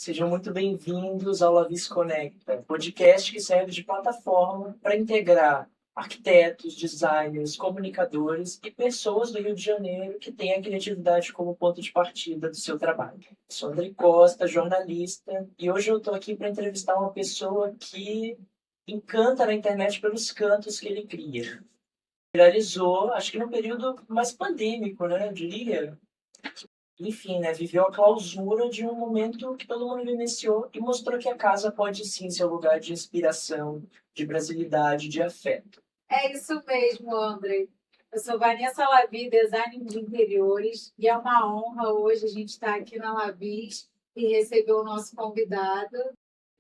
Sejam muito bem-vindos ao Lavis Conecta, podcast que serve de plataforma para integrar arquitetos, designers, comunicadores e pessoas do Rio de Janeiro que têm a criatividade como ponto de partida do seu trabalho. Sou André Costa, jornalista, e hoje eu estou aqui para entrevistar uma pessoa que encanta na internet pelos cantos que ele cria. Viralizou, acho que num período mais pandêmico, né, eu diria. Enfim, né, viveu a clausura de um momento que todo mundo vivenciou e mostrou que a casa pode sim ser um lugar de inspiração, de brasilidade, de afeto. É isso mesmo, André. Eu sou Vanessa Lavi, designer de interiores, e é uma honra hoje a gente estar aqui na Lavis e receber o nosso convidado.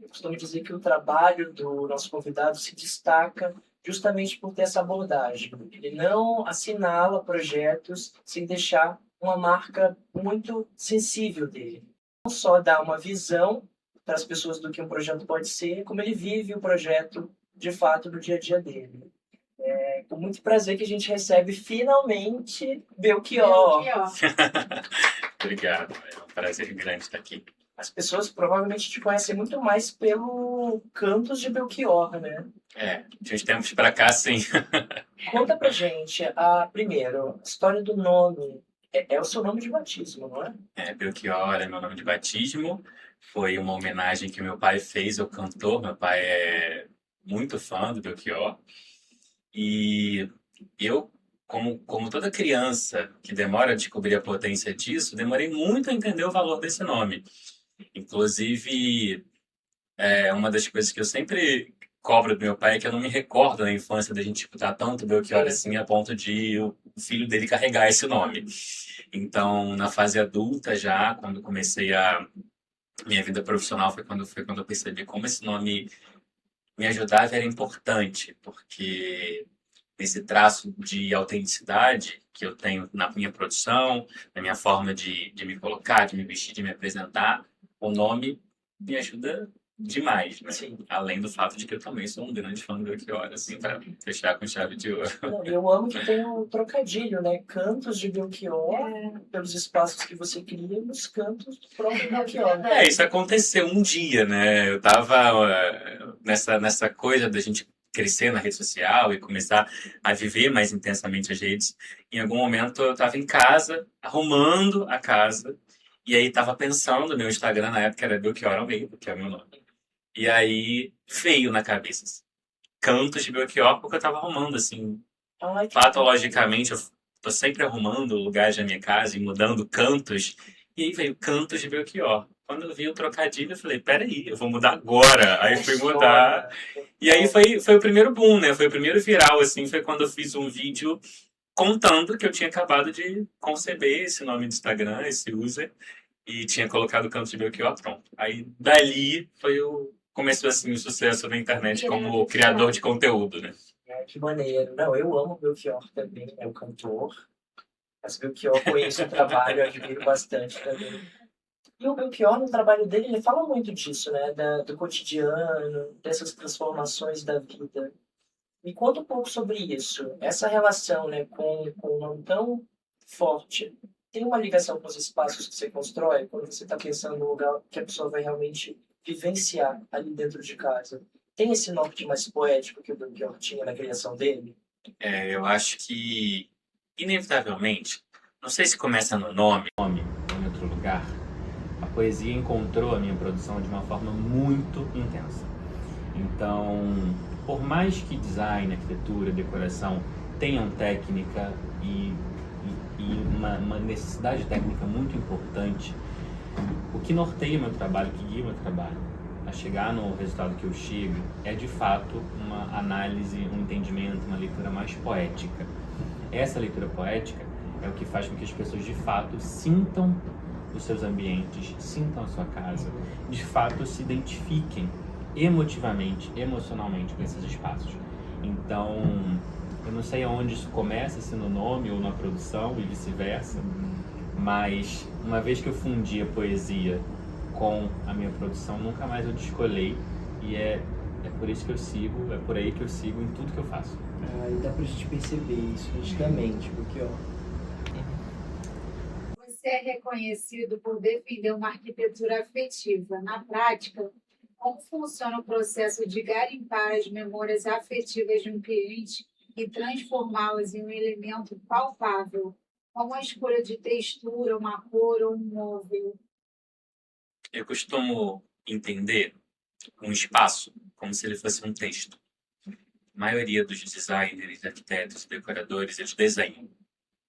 Eu costumo dizer que o trabalho do nosso convidado se destaca justamente por ter essa abordagem. Ele não assinala projetos sem deixar uma marca muito sensível dele. Não só dá uma visão para as pessoas do que um projeto pode ser, como ele vive o projeto de fato no dia a dia dele. É com muito prazer que a gente recebe finalmente Belchior. Obrigado, é um prazer grande estar aqui. As pessoas provavelmente te conhecem muito mais pelo Cantos de Belchior, né? De uns tempos para cá, sim. Conta pra gente, primeiro, a história do nome. É o seu nome de batismo, não é? Belchior é meu nome de batismo. Foi uma homenagem que meu pai fez ao cantor. Meu pai é muito fã do Belchior. E eu, como toda criança que demora a descobrir a potência disso, demorei muito a entender o valor desse nome. Inclusive, uma das coisas que eu sempre cobro do meu pai é que eu não me recordo na infância da gente escutar tanto Belchior assim a ponto de o filho dele carregar esse nome. Então, na fase adulta já, quando comecei minha vida profissional, foi quando eu percebi como esse nome me ajudava e era importante, porque esse traço de autenticidade que eu tenho na minha produção, na minha forma de me colocar, de me vestir, de me apresentar, o nome me ajuda demais, né? Sim. Além do fato de que eu também sou um grande fã do Belchior, assim, para fechar com chave de ouro. Eu amo que tem um trocadilho, né? Cantos de Belchior, pelos espaços que você cria, nos cantos do próprio Belchior. Isso aconteceu um dia, né? Eu tava nessa coisa da gente crescer na rede social e começar a viver mais intensamente as redes. Em algum momento eu estava em casa, arrumando a casa, e aí estava pensando, meu Instagram na época era Belchior Almeida, que é o meu nome. E aí veio na cabeça, assim, Cantos de Belchior, porque eu estava arrumando, assim, patologicamente, eu tô sempre arrumando lugares da minha casa e mudando cantos, e aí veio Cantos de Belchior. Quando eu vi o trocadilho, eu falei, peraí, eu vou mudar agora. Aí fui mudar. E aí foi o primeiro boom, né? Foi o primeiro viral, assim, foi quando eu fiz um vídeo contando que eu tinha acabado de conceber esse nome de Instagram, esse user, e tinha colocado Cantos de Belchior, pronto. Aí dali começou assim o sucesso na internet como criador de conteúdo, né? Que maneiro. Não, eu amo o Belchior também, é o cantor. Mas o Belchior, conheço o trabalho, admiro bastante também. E o Belchior, no trabalho dele, ele fala muito disso, né? Do cotidiano, dessas transformações da vida. Me conta um pouco sobre isso. Essa relação, né, com um nome tão forte. Tem uma ligação com os espaços que você constrói quando você está pensando no lugar que a pessoa vai realmente vivenciar ali dentro de casa? Tem esse norte mais poético que o Belchior tinha na criação dele? Eu acho que, inevitavelmente, não sei se começa no nome ou em outro lugar, a poesia encontrou a minha produção de uma forma muito intensa. Então, por mais que design, arquitetura, decoração tenham técnica e uma necessidade técnica muito importante, o que norteia meu trabalho, o que guia meu trabalho a chegar no resultado que eu chego é de fato uma análise, um entendimento, uma leitura mais poética. Essa leitura poética é o que faz com que as pessoas de fato sintam os seus ambientes, sintam a sua casa, de fato se identifiquem emotivamente, emocionalmente com esses espaços. Então, eu não sei aonde isso começa, se no nome ou na produção e vice-versa, mas uma vez que eu fundi a poesia com a minha produção, nunca mais eu descolei, e é por isso que eu sigo, é por aí que eu sigo em tudo que eu faço. E dá pra gente perceber isso nitidamente, porque Você você é reconhecido por defender uma arquitetura afetiva. Na prática, como funciona o processo de garimpar as memórias afetivas de um cliente e transformá-las em um elemento palpável, como a escolha de textura, uma cor ou um móvel? Eu costumo entender um espaço como se ele fosse um texto. A maioria dos designers, arquitetos e decoradores, eles desenham.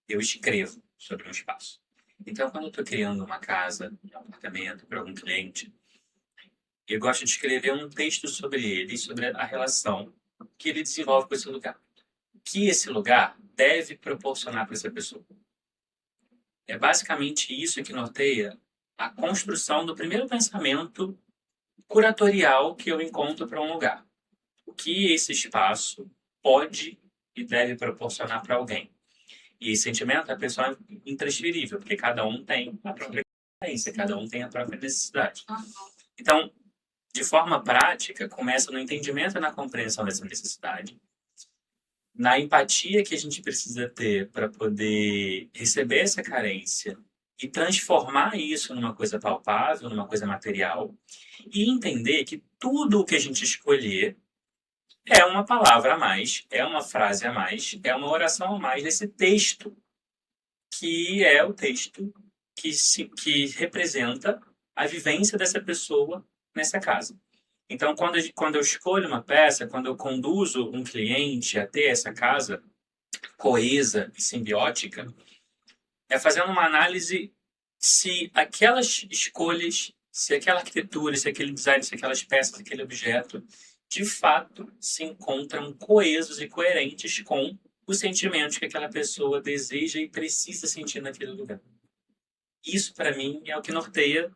Eu escrevo sobre um espaço. Então, quando eu estou criando uma casa, um apartamento para algum cliente, eu gosto de escrever um texto sobre ele, sobre a relação que ele desenvolve com esse lugar. O que esse lugar deve proporcionar para essa pessoa. É basicamente isso que norteia a construção do primeiro pensamento curatorial que eu encontro para um lugar. O que esse espaço pode e deve proporcionar para alguém. E esse sentimento é pessoal intransferível, porque cada um tem a própria experiência, cada um tem a própria necessidade. Então, de forma prática, começa no entendimento e na compreensão dessa necessidade, na empatia que a gente precisa ter para poder receber essa carência e transformar isso numa coisa palpável, numa coisa material, e entender que tudo o que a gente escolher é uma palavra a mais, é uma frase a mais, é uma oração a mais desse texto, que é o texto que representa a vivência dessa pessoa nessa casa. Então, quando eu escolho uma peça, quando eu conduzo um cliente a ter essa casa coesa e simbiótica, é fazendo uma análise se aquelas escolhas, se aquela arquitetura, se aquele design, se aquelas peças, aquele objeto, de fato se encontram coesos e coerentes com os sentimentos que aquela pessoa deseja e precisa sentir naquele lugar. Isso, para mim, é o que norteia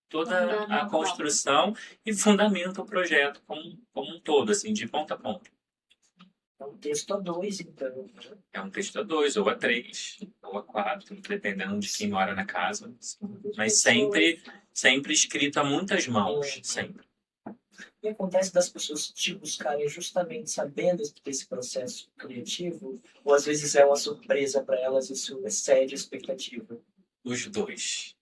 toda a construção e fundamenta o projeto como um todo, assim, de ponta a ponta. É um texto a dois, então. É um texto a 2, ou a 3, ou a 4, dependendo de quem mora na casa. Mas sempre escrito a muitas mãos, sempre. E acontece das pessoas te buscarem justamente sabendo desse processo criativo, ou às vezes é uma surpresa para elas, isso excede a expectativa? Os dois.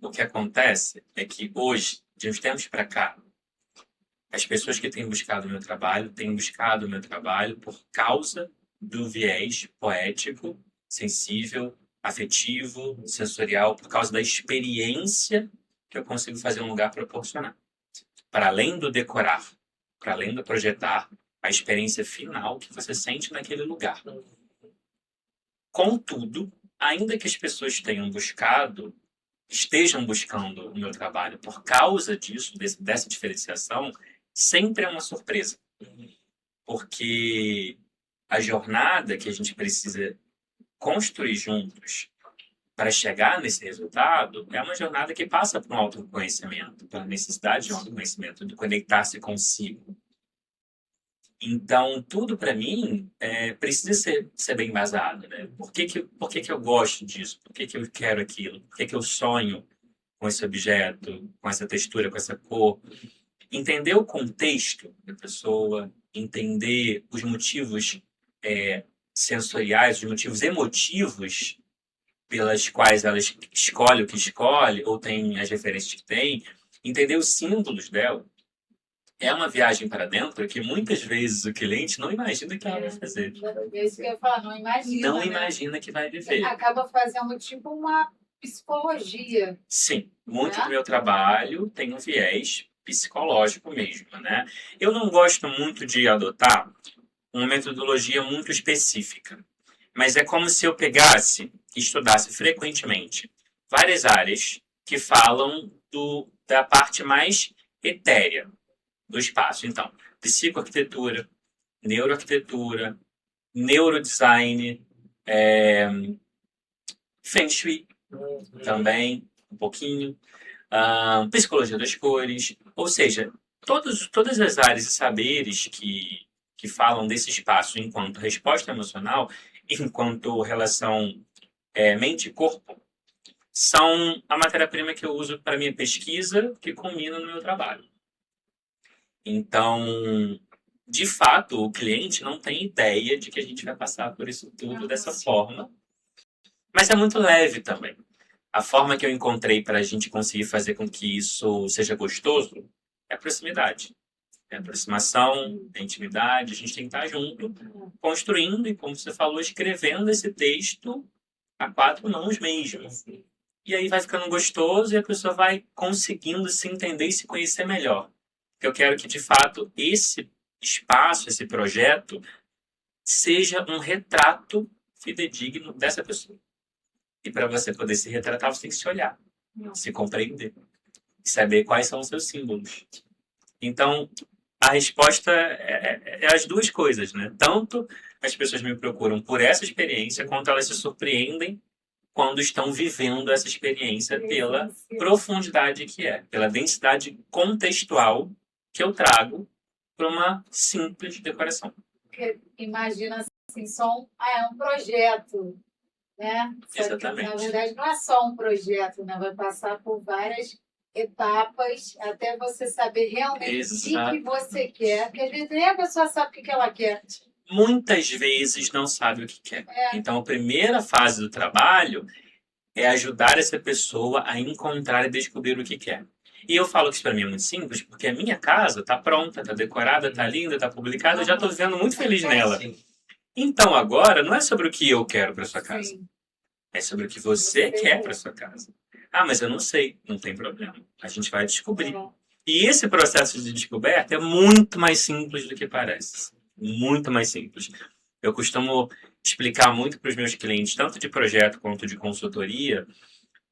O que acontece é que hoje, de uns tempos para cá, as pessoas que têm buscado o meu trabalho têm buscado o meu trabalho por causa do viés poético, sensível, afetivo, sensorial, por causa da experiência que eu consigo fazer um lugar proporcionar. Para além do decorar, para além do projetar, a experiência final que você sente naquele lugar. Contudo, ainda que as pessoas estejam buscando o meu trabalho por causa disso, dessa diferenciação, sempre é uma surpresa. Porque a jornada que a gente precisa construir juntos para chegar nesse resultado é uma jornada que passa por um autoconhecimento, pela necessidade de um autoconhecimento, de conectar-se consigo. Então, tudo para mim precisa ser bem embasado, né? Por que eu gosto disso? Por que eu quero aquilo? Por que eu sonho com esse objeto, com essa textura, com essa cor? Entender o contexto da pessoa, entender os motivos sensoriais, os motivos emotivos pelas quais ela escolhe o que escolhe, ou tem as referências que tem, entender os símbolos dela. É uma viagem para dentro que muitas vezes o cliente não imagina que ela vai fazer. É isso que eu ia falar, não imagina. Não né? imagina que vai viver. Acaba fazendo tipo uma psicologia. Sim, muito do meu trabalho tem um viés psicológico mesmo, né? Eu não gosto muito de adotar uma metodologia muito específica, mas é como se eu pegasse e estudasse frequentemente várias áreas que falam da parte mais etérea do espaço. Então, psicoarquitetura, neuroarquitetura, neurodesign, feng shui também, um pouquinho, psicologia das cores, ou seja, todas as áreas e saberes que falam desse espaço enquanto resposta emocional, enquanto relação mente e corpo, são a matéria-prima que eu uso para minha pesquisa, que culmina no meu trabalho. Então, de fato, o cliente não tem ideia de que a gente vai passar por isso tudo dessa forma, mas é muito leve também. A forma que eu encontrei para a gente conseguir fazer com que isso seja gostoso é a proximidade. É a aproximação, é a intimidade, a gente tem que estar junto, construindo e, como você falou, escrevendo esse texto a quatro mãos mesmo. E aí vai ficando gostoso e a pessoa vai conseguindo se entender e se conhecer melhor. Porque eu quero que, de fato, esse espaço, esse projeto, seja um retrato fidedigno dessa pessoa. E para você poder se retratar, você tem que se olhar, se compreender, e saber quais são os seus símbolos. Então, a resposta é as duas coisas, né? Tanto as pessoas me procuram por essa experiência, quanto elas se surpreendem quando estão vivendo essa experiência pela profundidade que é, pela densidade contextual que eu trago para uma simples decoração. Porque imagina assim, é um projeto, né? Só que, Exatamente. na verdade, não é só um projeto, né? Vai passar por várias etapas até você saber realmente o que você quer. Porque às vezes nem a pessoa sabe o que ela quer. Muitas vezes não sabe o que quer. Então, a primeira fase do trabalho é ajudar essa pessoa a encontrar e descobrir o que quer. E eu falo que isso para mim é muito simples, porque a minha casa está pronta, está decorada, está linda, está publicada, eu já estou vivendo muito feliz nela. Então, agora, não é sobre o que eu quero para sua casa. Sim. É sobre o que você quer para sua casa. Ah, mas eu não sei. Não tem problema. A gente vai descobrir. E esse processo de descoberta é muito mais simples do que parece. Muito mais simples. Eu costumo explicar muito para os meus clientes, tanto de projeto quanto de consultoria,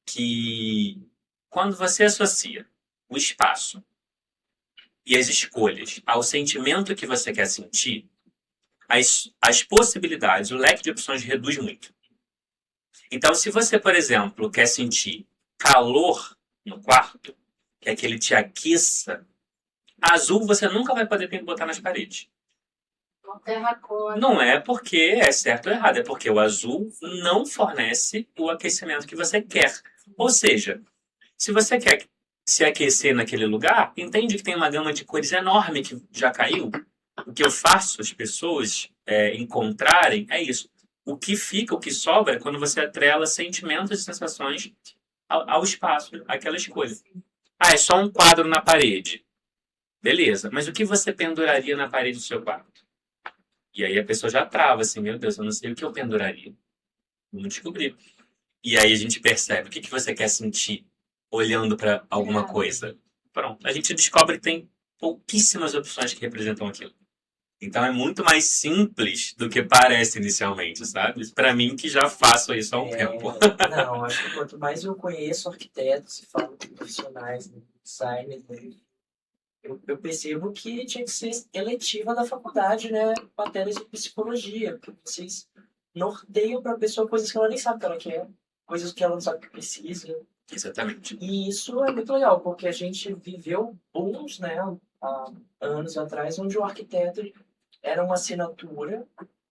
que quando você associa o espaço e as escolhas ao sentimento que você quer sentir, as possibilidades, o leque de opções reduz muito. Então, se você, por exemplo, quer sentir calor no quarto, quer que ele te aqueça, azul você nunca vai poder botar nas paredes. Terracota. Não é porque é certo ou errado, é porque o azul não fornece o aquecimento que você quer. Ou seja, se você quer se aquecer naquele lugar, entende que tem uma gama de cores enorme que já caiu. O que eu faço as pessoas encontrarem é isso. O que fica, o que sobra, é quando você atrela sentimentos e sensações ao espaço, àquela escolha. Ah, é só um quadro na parede. Beleza, mas o que você penduraria na parede do seu quarto? E aí a pessoa já trava, assim, meu Deus, eu não sei o que eu penduraria. Vamos descobrir. E aí a gente percebe o que você quer sentir olhando para alguma coisa. Pronto, a gente descobre que tem pouquíssimas opções que representam aquilo. Então é muito mais simples do que parece inicialmente, sabe? Para mim, que já faço isso há um tempo. Não, acho que quanto mais eu conheço arquitetos e falo com profissionais, designers, eu percebo que tinha que ser eletiva da faculdade, né? Matérias de psicologia, porque vocês norteiam para a pessoa coisas que ela nem sabe que ela quer, coisas que ela não sabe que precisa. Exatamente. E isso é muito legal, porque a gente viveu bons, né, há anos atrás, onde o arquiteto era uma assinatura,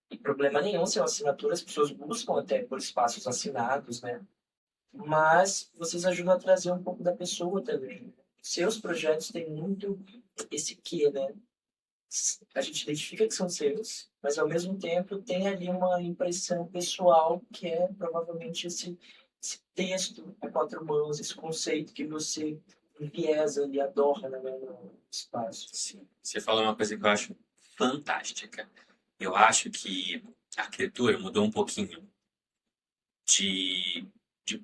e problema nenhum ser uma assinatura, as pessoas buscam até por espaços assinados, né? Mas vocês ajudam a trazer um pouco da pessoa também. Seus projetos têm muito esse quê, né? A gente identifica que são seus, mas ao mesmo tempo tem ali uma impressão pessoal que é provavelmente esse texto a quatro mãos, esse conceito que você enviesa e adora, né, no espaço. Sim. Você falou uma coisa que eu acho fantástica. Eu acho que a arquitetura mudou um pouquinho de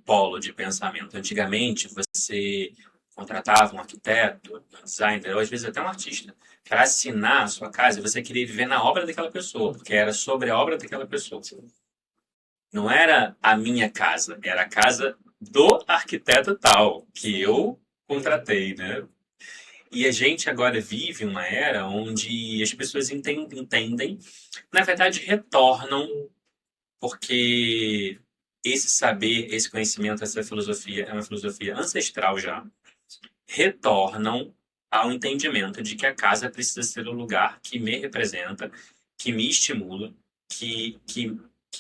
polo de pensamento. Antigamente, você contratava um arquiteto, um designer, ou às vezes até um artista, para assinar a sua casa e você queria viver na obra daquela pessoa, porque era sobre a obra daquela pessoa. Não era a minha casa, era a casa do arquiteto tal, que eu contratei, né? E a gente agora vive uma era onde as pessoas entendem, na verdade retornam, porque esse saber, esse conhecimento, essa filosofia é uma filosofia ancestral já, retornam ao entendimento de que a casa precisa ser o lugar que me representa, que me estimula, que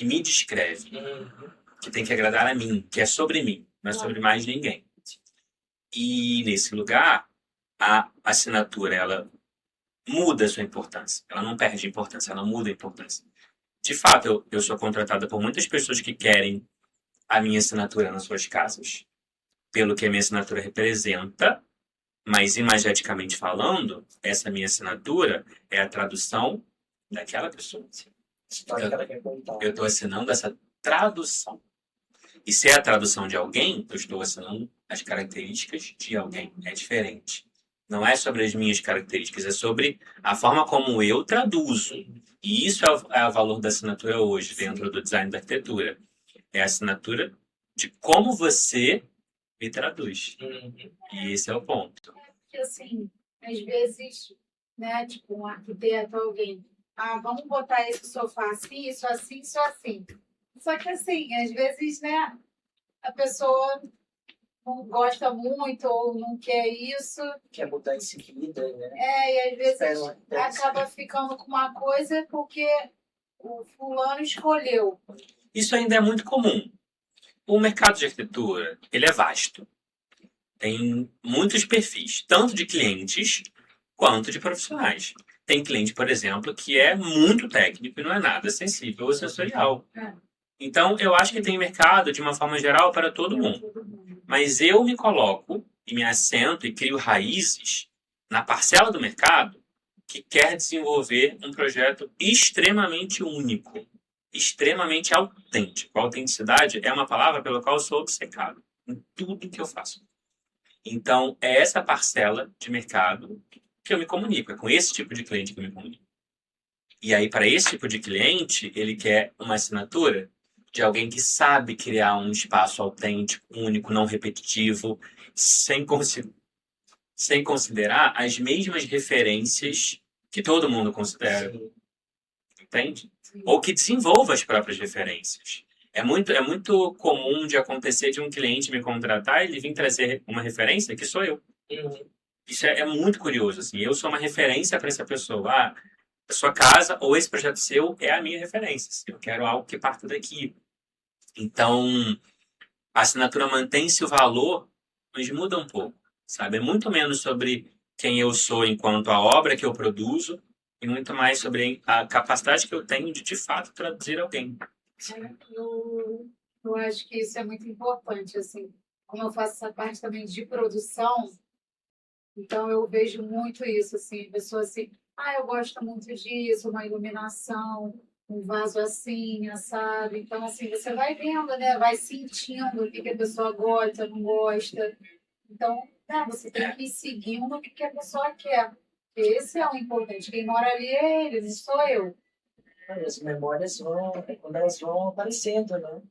me descreve, que tem que agradar a mim, que é sobre mim, não é sobre mais ninguém. E nesse lugar, a assinatura, ela muda a sua importância. Ela não perde importância, ela muda a importância. De fato, eu sou contratada por muitas pessoas que querem a minha assinatura nas suas casas, pelo que a minha assinatura representa, mas imageticamente falando, essa minha assinatura é a tradução daquela pessoa. História que ela quer contar. Eu estou assinando essa tradução. E se é a tradução de alguém, eu estou assinando as características de alguém. É diferente. Não é sobre as minhas características, é sobre a forma como eu traduzo. E isso é o valor da assinatura hoje, dentro do design da arquitetura. É a assinatura de como você me traduz. E esse é o ponto. Porque, assim, às vezes, né, tipo, um arquiteto, alguém, vamos botar esse sofá assim, isso assim, isso assim. Só que, assim, às vezes, né, a pessoa não gosta muito ou não quer isso, Quer mudar em seguida, né? e às vezes Espera uma peça. acaba ficando com uma coisa porque o fulano escolheu. Isso ainda é muito comum. O mercado de arquitetura, ele é vasto. Tem muitos perfis, tanto de clientes quanto de profissionais. Tem cliente, por exemplo, que é muito técnico e não é nada sensível ou sensorial. É. Então, eu acho que tem mercado, de uma forma geral, para todo mundo. Mas eu me coloco e me assento e crio raízes na parcela do mercado que quer desenvolver um projeto extremamente único, extremamente autêntico. A autenticidade é uma palavra pela qual eu sou obcecado em tudo que eu faço. Então, é essa parcela de mercado que eu me comunico. É com esse tipo de cliente que eu me comunico. E aí, para esse tipo de cliente, ele quer uma assinatura de alguém que sabe criar um espaço autêntico, único, não repetitivo, sem considerar as mesmas referências que todo mundo considera. Sim. Entende? Ou que desenvolva as próprias referências. É muito comum de acontecer de um cliente me contratar e ele vir trazer uma referência que sou eu. Isso é muito curioso. Assim. Eu sou uma referência para essa pessoa. A sua casa ou esse projeto seu é a minha referência. Assim. Eu quero algo que parta daqui. Então, a assinatura mantém-se o valor, mas muda um pouco. Sabe? É muito menos sobre quem eu sou enquanto a obra que eu produzo e muito mais sobre a capacidade que eu tenho de fato, traduzir alguém. Eu acho que isso é muito importante, assim. Como eu faço essa parte também de produção, então eu vejo muito isso, assim, pessoa assim, eu gosto muito disso, uma iluminação, um vaso assim, sabe? Então, assim, você vai vendo, né? Vai sentindo o que a pessoa gosta, não gosta. Então, você tem que ir seguindo o que a pessoa quer. Esse é o importante. Quem mora ali é ele, não sou eu. As memórias quando elas vão aparecendo, né?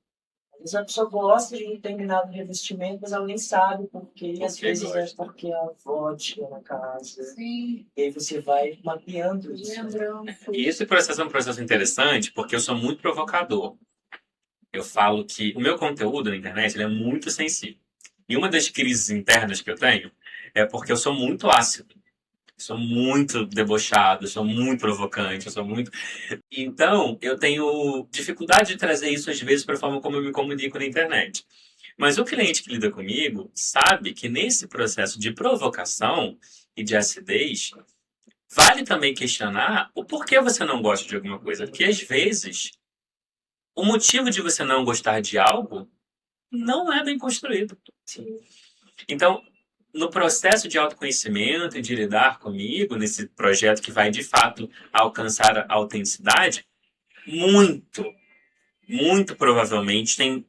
Às vezes a pessoa gosta de um determinado revestimento, mas ela nem sabe por quê. E às vezes é porque a avó tinha na casa. Sim. E aí você vai mapeando isso. Lembrando. E esse processo é um processo interessante porque eu sou muito provocador. Eu falo que o meu conteúdo na internet ele é muito sensível. E uma das crises internas que eu tenho é porque eu sou muito ácido. Sou muito debochado, sou muito provocante, eu sou muito... Então, eu tenho dificuldade de trazer isso às vezes para a forma como eu me comunico na internet. Mas o cliente que lida comigo sabe que nesse processo de provocação e de acidez, vale também questionar o porquê você não gosta de alguma coisa. Porque às vezes, o motivo de você não gostar de algo não é bem construído. Então, no processo de autoconhecimento e de lidar comigo, nesse projeto que vai, de fato, alcançar a autenticidade, muito provavelmente tem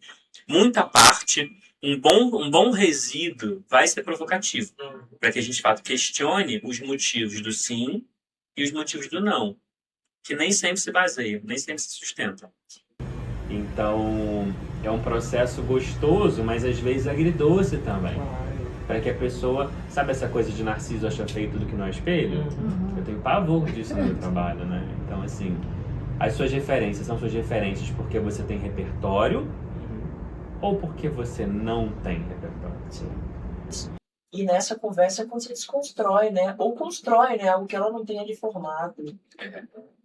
muita parte, um bom resíduo vai ser provocativo, para que a gente, de fato, questione os motivos do sim e os motivos do não, que nem sempre se baseiam, nem sempre se sustentam. Então, é um processo gostoso, mas às vezes agridoce também. Para que a pessoa... Sabe essa coisa de Narciso acha feio tudo que não é espelho? Eu tenho pavor disso no meu trabalho, né? Então, assim, as suas referências são suas referências porque você tem repertório ou porque você não tem repertório? Sim. E nessa conversa é quando você desconstrói, né? Ou constrói, né? Algo que ela não tenha de formato.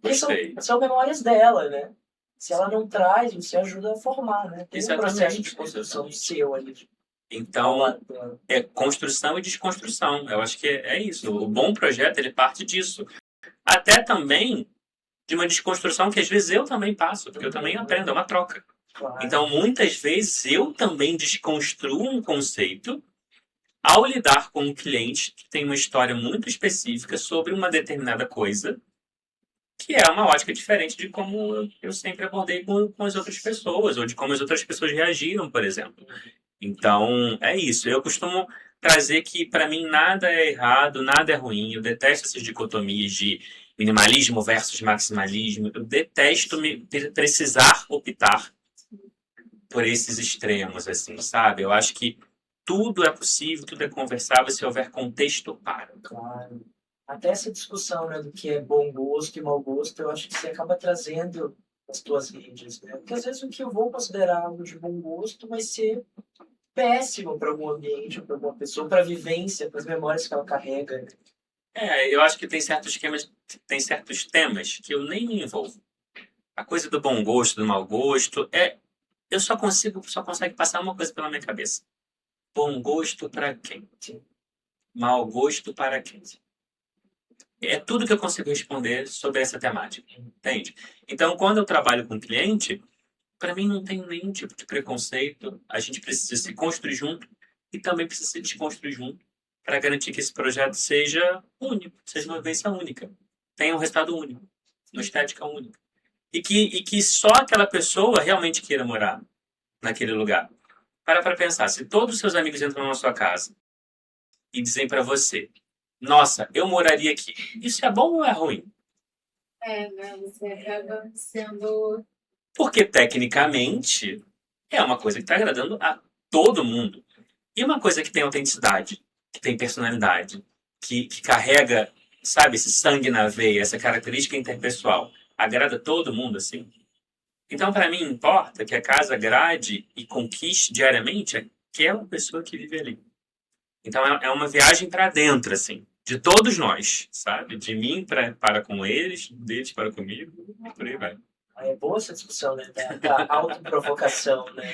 E são memórias dela, né? Se ela não traz, você ajuda a formar, né? Tem um processo de construção seu ali. Então, é construção e desconstrução. Eu acho que é isso. O bom projeto, ele parte disso. Até também de uma desconstrução que às vezes eu também passo, porque eu também aprendo, é uma troca. Claro. Então, muitas vezes, eu também desconstruo um conceito ao lidar com um cliente que tem uma história muito específica sobre uma determinada coisa, que é uma ótica diferente de como eu sempre abordei com as outras pessoas, ou de como as outras pessoas reagiram, por exemplo. Então, é isso. Eu costumo trazer que, para mim, nada é errado, nada é ruim. Eu detesto essas dicotomias de minimalismo versus maximalismo. Eu detesto precisar optar por esses extremos, assim, sabe? Eu acho que tudo é possível, tudo é conversável se houver contexto para. Claro. Até essa discussão, né, do que é bom gosto e mau gosto, eu acho que você acaba trazendo as tuas redes, né? Porque às vezes o que eu vou considerar algo de bom gosto vai ser péssimo para algum ambiente, para alguma pessoa, para a vivência, para as memórias que ela carrega. Eu acho que tem certos temas que eu nem me envolvo. A coisa do bom gosto, do mau gosto, eu só consegue passar uma coisa pela minha cabeça. Bom gosto para quem? Mau gosto para quem? É tudo que eu consigo responder sobre essa temática, entende? Então, quando eu trabalho com cliente, para mim não tem nenhum tipo de preconceito. A gente precisa se construir junto e também precisa se desconstruir junto para garantir que esse projeto seja único, seja uma vivência única, tenha um resultado único, uma estética única. E que só aquela pessoa realmente queira morar naquele lugar. Para pensar, se todos os seus amigos entram na sua casa e dizem para você, nossa, eu moraria aqui. Isso é bom ou é ruim? Né? Você acaba sendo. Porque, tecnicamente, é uma coisa que está agradando a todo mundo. E uma coisa que tem autenticidade, que tem personalidade, que carrega, sabe, esse sangue na veia, essa característica interpessoal, agrada todo mundo, assim. Então, para mim, importa que a casa agrade e conquiste diariamente aquela pessoa que vive ali. Então, é uma viagem para dentro, assim, de todos nós, sabe? De mim para com eles, deles para comigo, e por aí vai. É boa essa discussão, né, da autoprovocação, né,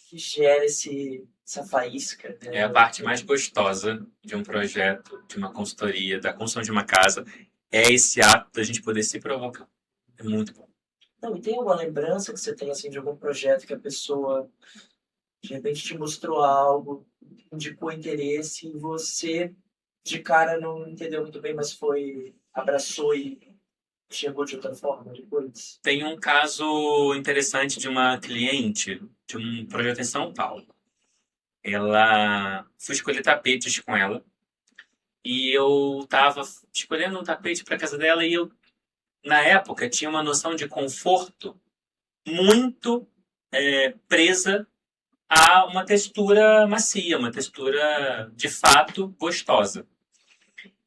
que gera essa faísca, né? É a parte mais gostosa de um projeto, de uma consultoria, da construção de uma casa, é esse ato da gente poder se provocar. É muito bom. Não, e tem alguma lembrança que você tem, assim, de algum projeto que a pessoa, de repente, te mostrou algo, indicou interesse, e você, de cara, não entendeu muito bem, mas abraçou e chegou de outra forma depois? Tem um caso interessante de uma cliente de um projeto em São Paulo. Ela fui escolher tapetes com ela e eu estava escolhendo um tapete para casa dela e eu, na época, tinha uma noção de conforto muito presa a uma textura macia, uma textura de fato gostosa.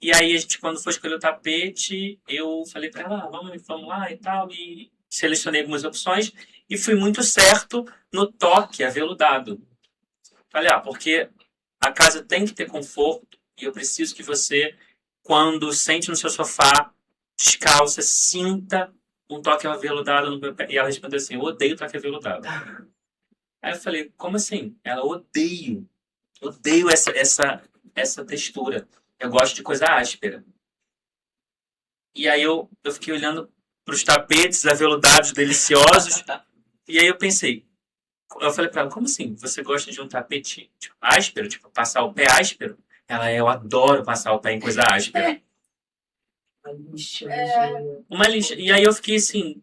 E aí, a gente, quando foi escolher o tapete, eu falei para ela, vamos lá e tal, e selecionei algumas opções e fui muito certo no toque aveludado. Falei, porque a casa tem que ter conforto e eu preciso que você, quando sente no seu sofá, descalça, sinta um toque aveludado no meu pé. E ela respondeu assim, eu odeio toque aveludado. Aí eu falei, como assim? Ela, odeio essa textura. Eu gosto de coisa áspera. E aí eu fiquei olhando para os tapetes aveludados, deliciosos. E aí eu pensei, eu falei para ela, como assim? Você gosta de um tapete tipo, áspero? Tipo, passar o pé áspero? Ela, eu adoro passar o pé em coisa áspera. Uma lixa, né? Uma lixa. E aí eu fiquei assim,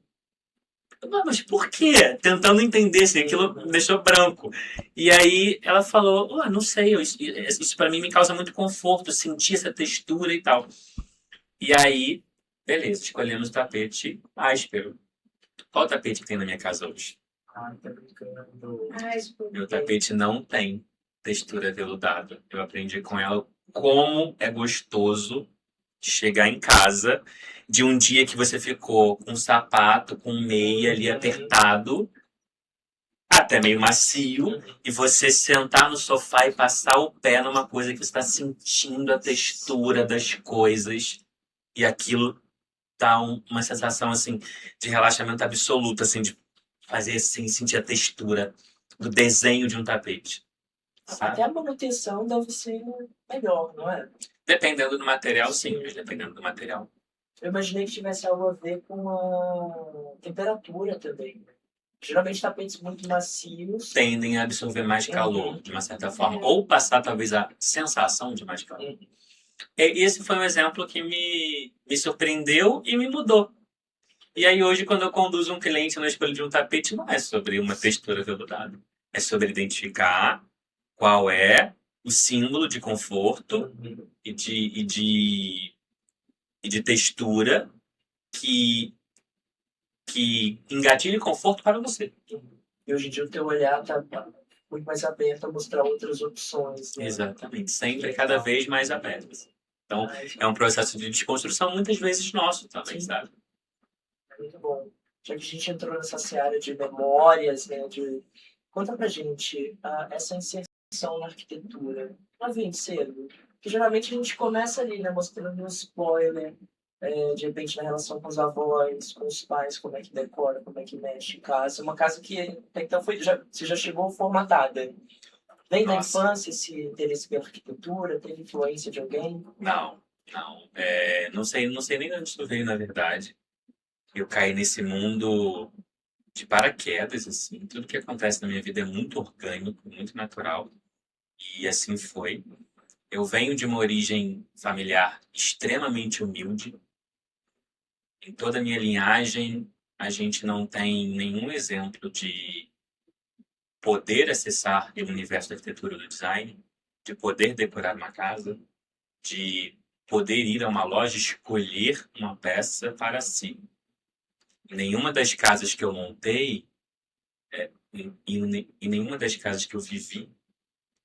mas por quê? Tentando entender, assim, aquilo me deixou branco. E aí ela falou, não sei, isso para mim me causa muito conforto, sentir essa textura e tal. E aí, beleza, escolhemos o tapete áspero. Qual tapete que tem na minha casa hoje? Tá brincando. Meu tapete não tem textura veludada. Eu aprendi com ela como é gostoso chegar em casa de um dia que você ficou com um sapato, com meia ali apertado, até meio macio, e você sentar no sofá e passar o pé numa coisa que você está sentindo a textura das coisas, e aquilo dá uma sensação assim de relaxamento absoluto, assim, de fazer assim, sentir a textura do desenho de um tapete. Sabe? Até a manutenção deve ser melhor, não é? Dependendo do material, sim, dependendo do material. Eu imaginei que tivesse algo a ver com a temperatura também. Geralmente tapetes muito macios. tendem a absorver mais calor, Uhum. de uma certa forma, ou passar talvez a sensação de mais calor. Uhum. E esse foi um exemplo que me surpreendeu e me mudou. E aí hoje, quando eu conduzo um cliente na escolha de um tapete, não é sobre uma textura veludada. É sobre identificar qual é o símbolo de conforto Uhum. e de textura que engatilhe conforto para você. E hoje em dia o teu olhar tá muito mais aberto a mostrar outras opções, né? Exatamente. Sempre cada vez mais abertas. Então, Mas, é um processo de desconstrução muitas vezes nosso também, sim, sabe? é muito bom. Já que a gente entrou nessa seara de memórias, né? Conta pra gente essa inserção na arquitetura. Ela vem cedo? Porque geralmente a gente começa ali, né? Mostrando um spoiler, de repente na relação com os avós, com os pais, como é que decora, como é que mexe em casa. Uma casa que até então você já chegou formatada. Vem da Nossa. infância esse interesse pela arquitetura? Teve influência de alguém? Não, não. Não sei nem de onde isso veio, na verdade. Eu caí nesse mundo de paraquedas, assim. Tudo que acontece na minha vida é muito orgânico, muito natural. E assim foi. Eu venho de uma origem familiar extremamente humilde. Em toda a minha linhagem, a gente não tem nenhum exemplo de poder acessar o universo da arquitetura e do design, de poder decorar uma casa, de poder ir a uma loja e escolher uma peça para si. Nenhuma das casas que eu montei, em nenhuma das casas que eu vivi,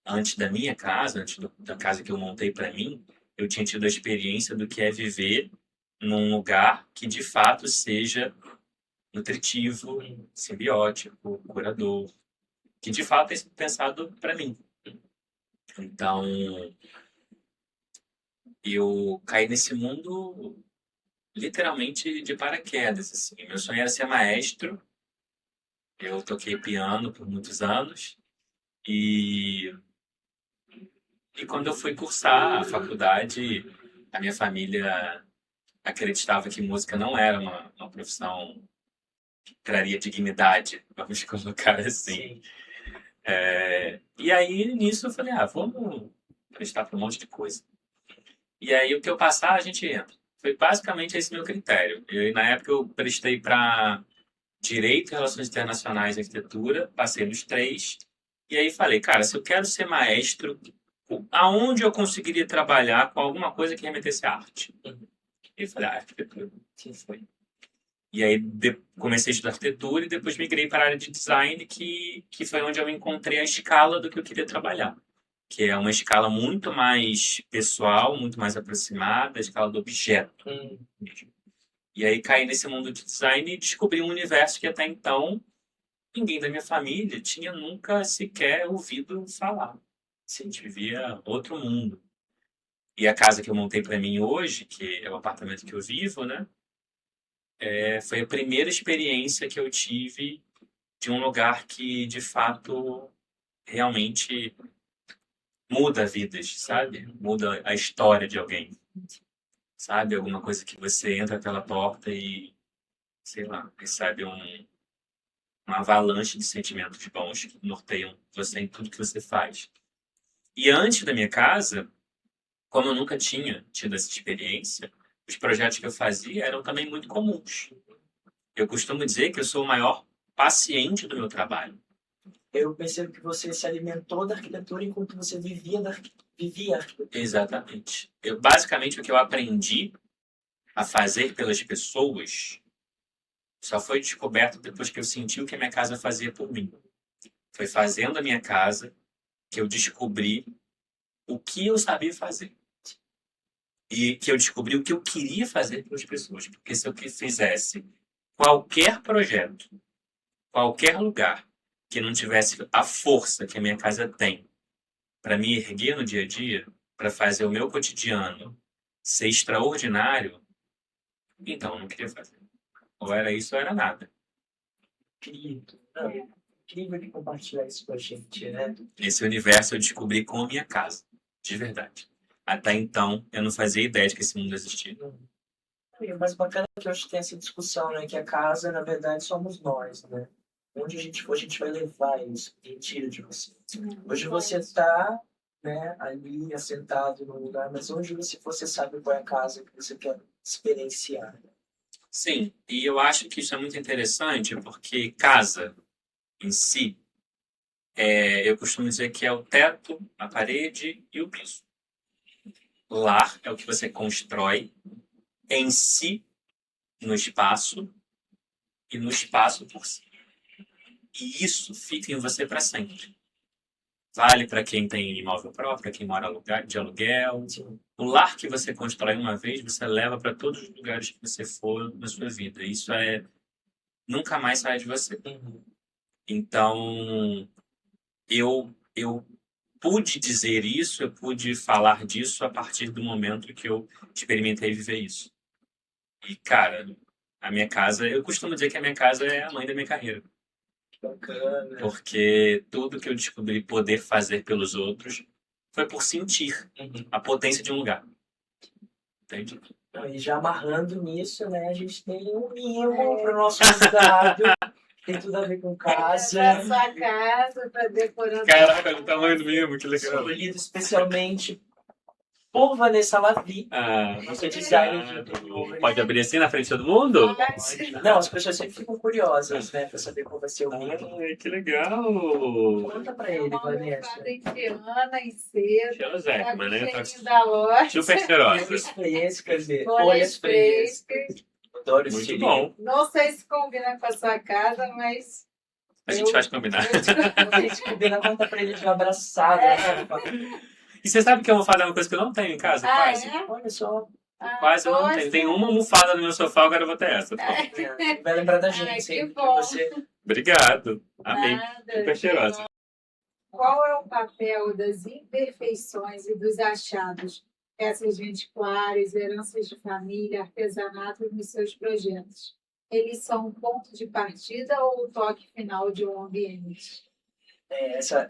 antes da minha casa, da casa que eu montei para mim, eu tinha tido a experiência do que é viver num lugar que de fato seja nutritivo, simbiótico, curador, que de fato é pensado para mim. Então, eu caí nesse mundo literalmente de paraquedas, assim. Meu sonho era ser maestro. Eu toquei piano por muitos anos e quando eu fui cursar a faculdade, a minha família acreditava que música não era uma profissão que traria dignidade, vamos colocar assim. Sim. E aí, nisso, eu falei, vamos prestar para um monte de coisa. E aí, o que eu passar, a gente entra. Foi basicamente esse meu critério. Na época, eu prestei para Direito, Relações Internacionais e Arquitetura, passei nos três. E aí falei, cara, se eu quero ser maestro, aonde eu conseguiria trabalhar com alguma coisa que remetesse à arte? E falei, arquitetura. Sim, foi. E aí comecei a estudar arquitetura e depois migrei para a área de design, que foi onde eu encontrei a escala do que eu queria trabalhar. Que é uma escala muito mais pessoal, muito mais aproximada, a escala do objeto mesmo. E aí caí nesse mundo de design e descobri um universo que até então ninguém da minha família tinha nunca sequer ouvido falar. Assim, a gente vivia outro mundo. E a casa que eu montei para mim hoje, que é o apartamento que eu vivo, né? Foi a primeira experiência que eu tive de um lugar que, de fato, realmente muda vidas, sabe? Muda a história de alguém, sabe? Alguma coisa que você entra pela porta e, sei lá, recebe uma avalanche de sentimentos bons que norteiam você em tudo que você faz. E antes da minha casa, como eu nunca tinha tido essa experiência, os projetos que eu fazia eram também muito comuns. Eu costumo dizer que eu sou o maior paciente do meu trabalho. Eu percebo que você se alimentou da arquitetura enquanto você vivia a arquitetura. Exatamente. Basicamente, o que eu aprendi a fazer pelas pessoas só foi descoberto depois que eu senti o que a minha casa fazia por mim. Foi fazendo a minha casa que eu descobri o que eu sabia fazer. E que eu descobri o que eu queria fazer pelas pessoas. Porque se eu fizesse qualquer projeto, qualquer lugar que não tivesse a força que a minha casa tem para me erguer no dia a dia, para fazer o meu cotidiano ser extraordinário, então eu não queria fazer. Ou era isso ou era nada. Incrível. Não, incrível de compartilhar isso com a gente, né? Esse universo eu descobri com a minha casa, de verdade. Até então, eu não fazia ideia de que esse mundo existia. E o mais bacana é que hoje tem essa discussão, né? Que a casa, na verdade, somos nós, né? Onde a gente for, a gente vai levar isso, e tira de você. Hoje Bom, você está, né, ali assentado no lugar, mas onde você sabe qual é a casa que você quer experienciar. Sim, e eu acho que isso é muito interessante porque casa em si, eu costumo dizer que é o teto, a parede e o piso. Lar é o que você constrói em si, no espaço e no espaço por si. E isso fica em você para sempre. Vale para quem tem imóvel próprio, para quem mora de aluguel. O lar que você constrói uma vez, você leva para todos os lugares que você for na sua vida. Isso nunca mais sai de você. Então, eu pude dizer isso, eu pude falar disso a partir do momento que eu experimentei viver isso. E, cara, a minha casa, eu costumo dizer que a minha casa é a mãe da minha carreira. Bacana. Porque tudo que eu descobri poder fazer pelos outros foi por sentir a potência de um lugar. Entende? Então, e já amarrando nisso, né, a gente tem um mimo para o nosso convidado, que tem tudo a ver com casa. Para sua casa, para decorar. Caraca, olha o tamanho do mimo, que legal. Escolhido especialmente por Vanessa Lavie. Você designer de interiores. Pode abrir assim na frente de todo mundo? Não, as pessoas sempre ficam curiosas, né, para saber qual vai ser o mimo. Ai, que legal! Conta para ele, Uma Vanessa. almofada indiana em seda. Cheiro Tá Zekman, né? Tá cheirinho da loja. super cheirosa. Folhas frescas, Folhas frescas. Adoro esse Muito cheirinho. bom. Não sei se combina com a sua casa, mas. A gente faz combinar. A gente combina, conta pra ele de abraçada. Né? E você sabe que a almofada é uma coisa que eu não tenho em casa? Ah, Quase. é? Olha só, Quase eu não nossa. tenho. Tem uma almofada no meu sofá, agora eu vou ter essa. vai lembrar da gente Ai, que sempre que bom. você. Obrigado. Amei. Nada. Super cheirosa. Qual é o papel das imperfeições e dos achados, peças de antiquários, heranças de família, artesanato nos seus projetos? Eles são um ponto de partida ou o toque final de um ambiente? Essa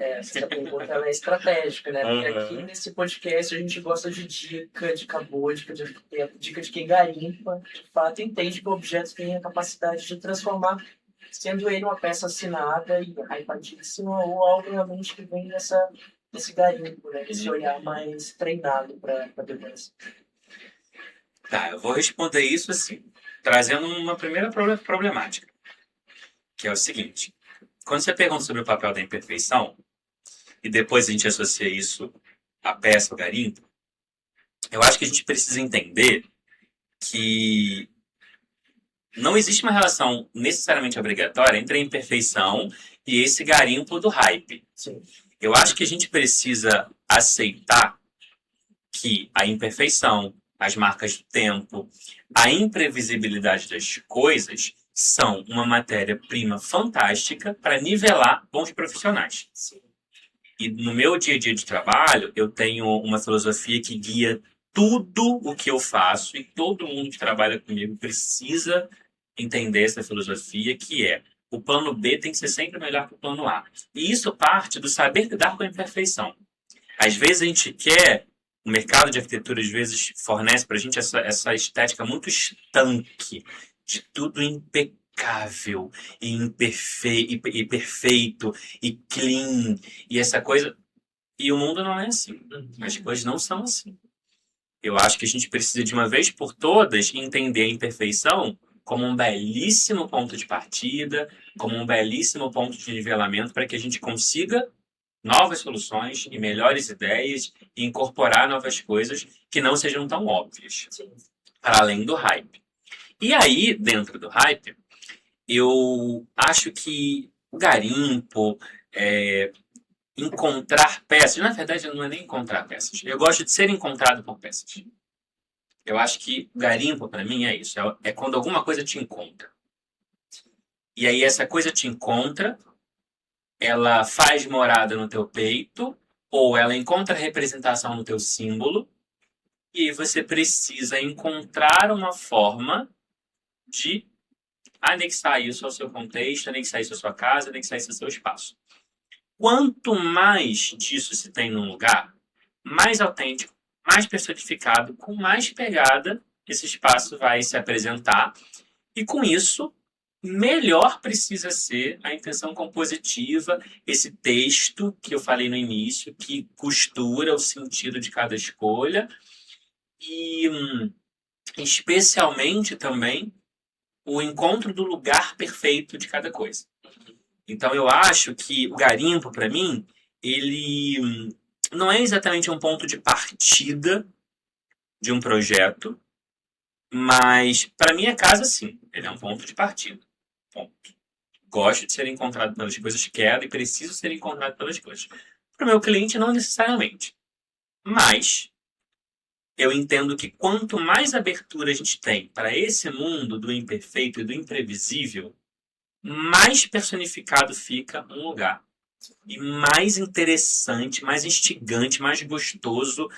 pergunta ela é estratégica, né? Porque Uhum. aqui nesse podcast a gente gosta de dica boa, dica de quem garimpa, de fato entende que o objeto tem a capacidade de transformar, sendo ele uma peça assinada e hypadíssima ou algo realmente que vem desse garimpo, né? Esse olhar mais treinado para a beleza. Tá, eu vou responder isso assim, trazendo uma primeira problemática, que é o seguinte. Quando você pergunta sobre o papel da imperfeição, e depois a gente associa isso à peça, ao garimpo, eu acho que a gente precisa entender que não existe uma relação necessariamente obrigatória entre a imperfeição e esse garimpo do hype. Sim. Eu acho que a gente precisa aceitar que a imperfeição, as marcas do tempo, a imprevisibilidade das coisas são uma matéria-prima fantástica para nivelar bons profissionais. Sim. E no meu dia a dia de trabalho, eu tenho uma filosofia que guia tudo o que eu faço e todo mundo que trabalha comigo precisa entender essa filosofia, que é o plano B tem que ser sempre melhor que o plano A. E isso parte do saber lidar com a imperfeição. Às vezes a gente quer, o mercado de arquitetura às vezes fornece para a gente essa estética muito estanque, de tudo impecável, e perfeito, e clean, e essa coisa. E o mundo não é assim. As coisas não são assim. Eu acho que a gente precisa, de uma vez por todas, entender a imperfeição como um belíssimo ponto de partida, como um belíssimo ponto de nivelamento para que a gente consiga novas soluções e melhores ideias e incorporar novas coisas que não sejam tão óbvias, para além do hype. E aí, dentro do hype, eu acho que o garimpo, encontrar peças, na verdade não é nem encontrar peças, eu gosto de ser encontrado por peças. Eu acho que garimpo, para mim, é isso, é quando alguma coisa te encontra. E aí essa coisa te encontra, ela faz morada no teu peito, ou ela encontra representação no teu símbolo, e aí você precisa encontrar uma forma de anexar isso ao seu contexto, anexar isso à sua casa, anexar isso ao seu espaço. Quanto mais disso se tem num lugar, mais autêntico, mais personificado, com mais pegada, esse espaço vai se apresentar. E com isso, melhor precisa ser a intenção compositiva, esse texto que eu falei no início, que costura o sentido de cada escolha e, especialmente também, o encontro do lugar perfeito de cada coisa. Então, eu acho que o garimpo, para mim, ele não é exatamente um ponto de partida de um projeto, mas para minha casa, sim, ele é um ponto de partida. Ponto. Gosto de ser encontrado pelas coisas, quero e preciso ser encontrado pelas coisas. Para o meu cliente, não necessariamente. Mas eu entendo que quanto mais abertura a gente tem para esse mundo do imperfeito e do imprevisível, mais personificado fica um lugar. E mais interessante, mais instigante, mais gostoso.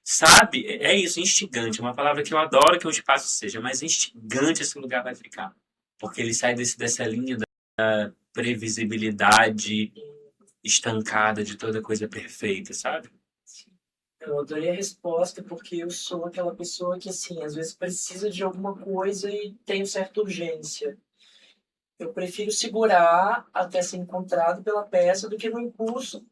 Sabe? É isso, instigante. É uma palavra que eu adoro que um espaço seja, mas instigante esse lugar vai ficar. Porque ele sai dessa linha da previsibilidade estancada de toda coisa perfeita, sabe? Eu adorei a resposta porque eu sou aquela pessoa que, assim, às vezes precisa de alguma coisa e tem certa urgência. Eu prefiro segurar até ser encontrado pela peça do que no impulso,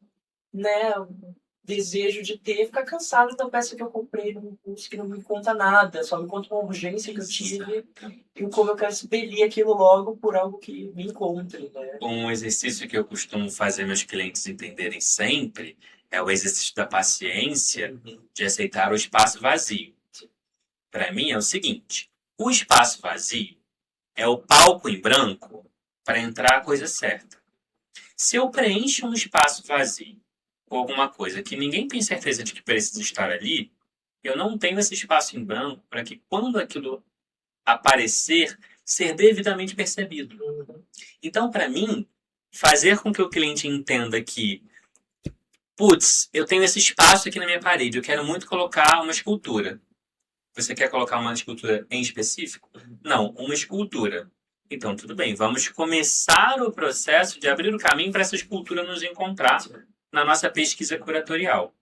né? O desejo de ter, ficar cansado da peça que eu comprei no impulso, que não me conta nada, só me conta uma urgência que eu tive e como eu quero expelir aquilo logo por algo que me encontre, né? Um exercício que eu costumo fazer meus clientes entenderem sempre é o exercício da paciência de aceitar o espaço vazio. Para mim é o seguinte, o espaço vazio é o palco em branco para entrar a coisa certa. Se eu preencho um espaço vazio com alguma coisa que ninguém tem certeza de que precisa estar ali, eu não tenho esse espaço em branco para que quando aquilo aparecer, ser devidamente percebido. Então, para mim, fazer com que o cliente entenda que, putz, eu tenho esse espaço aqui na minha parede, eu quero muito colocar uma escultura. Você quer colocar uma escultura em específico? Não, uma escultura. Então, tudo bem, vamos começar o processo de abrir o caminho para essa escultura nos encontrar na nossa pesquisa curatorial.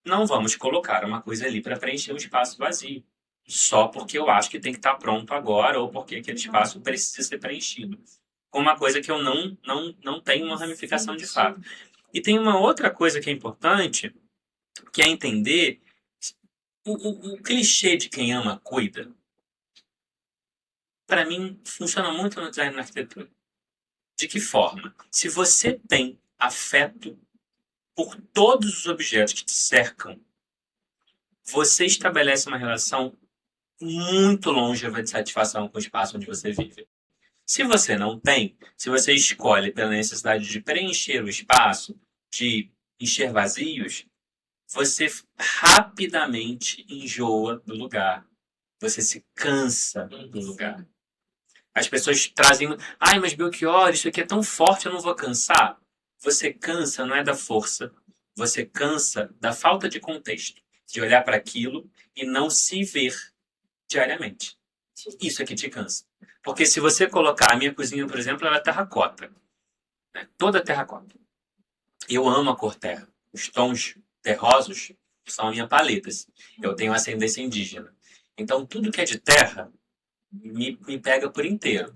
Não vamos colocar uma coisa ali para preencher um espaço vazio, só porque eu acho que tem que estar pronto agora ou porque aquele espaço precisa ser preenchido. Com uma coisa que eu não tenho uma ramificação de fato. E tem uma outra coisa que é importante, que é entender o clichê de quem ama cuida. Para mim, funciona muito no design e na arquitetura. De que forma? Se você tem afeto por todos os objetos que te cercam, você estabelece uma relação muito longeva de satisfação com o espaço onde você vive. Se você não tem, se você escolhe pela necessidade de preencher o espaço, de encher vazios, você rapidamente enjoa do lugar. Você se cansa do lugar. As pessoas trazem, ai, mas Belchior, isso aqui é tão forte, eu não vou cansar. Você cansa não é da força, você cansa da falta de contexto, de olhar para aquilo e não se ver diariamente. Isso é que te cansa. Porque se você colocar a minha cozinha, por exemplo, ela é terracota. Né? Toda terracota. Eu amo a cor terra. Os tons terrosos são a minha paleta. Eu tenho ascendência indígena. Então, tudo que é de terra me pega por inteiro.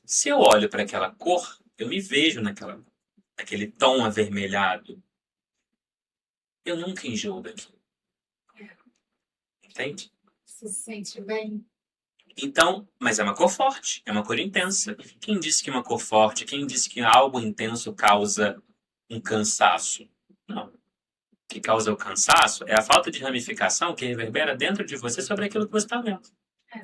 Se eu olho para aquela cor, eu me vejo naquele tom avermelhado. Eu nunca enjoo daquilo. Entende? Se sente bem. Então, mas é uma cor forte, é uma cor intensa. Quem disse que uma cor forte, quem disse que algo intenso causa um cansaço? Não. O que causa o cansaço é a falta de ramificação que reverbera dentro de você sobre aquilo que você está vendo.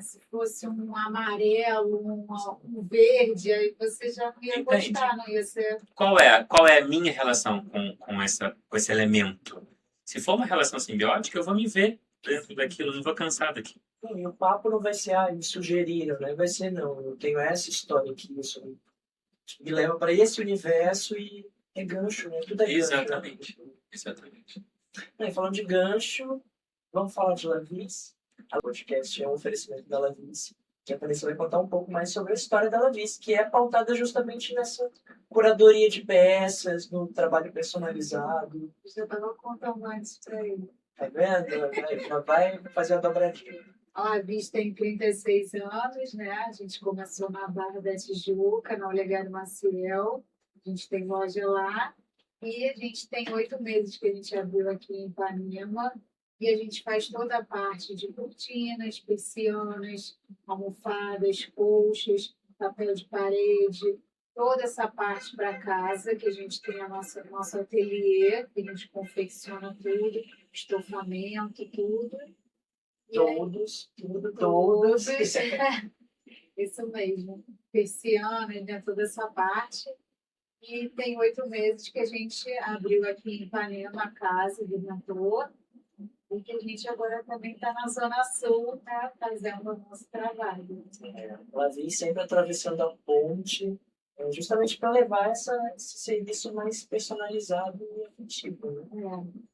Se fosse um amarelo, um verde, aí você já não ia gostar, não ia ser... Qual é a minha relação com esse elemento? Se for uma relação simbiótica, eu vou me ver dentro daquilo, não vou cansar daquilo. E o papo não vai ser, me sugeriram, né? Vai ser, não, eu tenho essa história aqui, isso me leva para esse universo e é gancho, né? Tudo é gancho. Exatamente. Né? Exatamente. Falando de gancho, vamos falar de Lavis. A podcast é um oferecimento da Lavis. E a Vanessa vai contar um pouco mais sobre a história da Lavis, que é pautada justamente nessa curadoria de peças, no trabalho personalizado. Já estava contando antes para ele. Tá vendo? Já vai fazer a dobradinha. A Lavis tem 36 anos, né? A gente começou na Barra da Tijuca, na Olegário Maciel. A gente tem loja lá. E a gente tem 8 meses que a gente abriu aqui em Ipanema. E a gente faz toda a parte de cortinas, persianas, almofadas, colchas, papel de parede, toda essa parte para casa, que a gente tem nosso ateliê, que a gente confecciona tudo, estofamento, tudo. Todos, tudo, Todos. todos. Isso mesmo. Persianas, né? Toda essa parte. E tem 8 meses que a gente abriu aqui em Ipanema a casa do mentor. E que a gente agora também está na Zona Sul, né? Fazendo o nosso trabalho. Ela vem sempre atravessando a ponte, justamente para levar esse serviço mais personalizado e efetivo, né?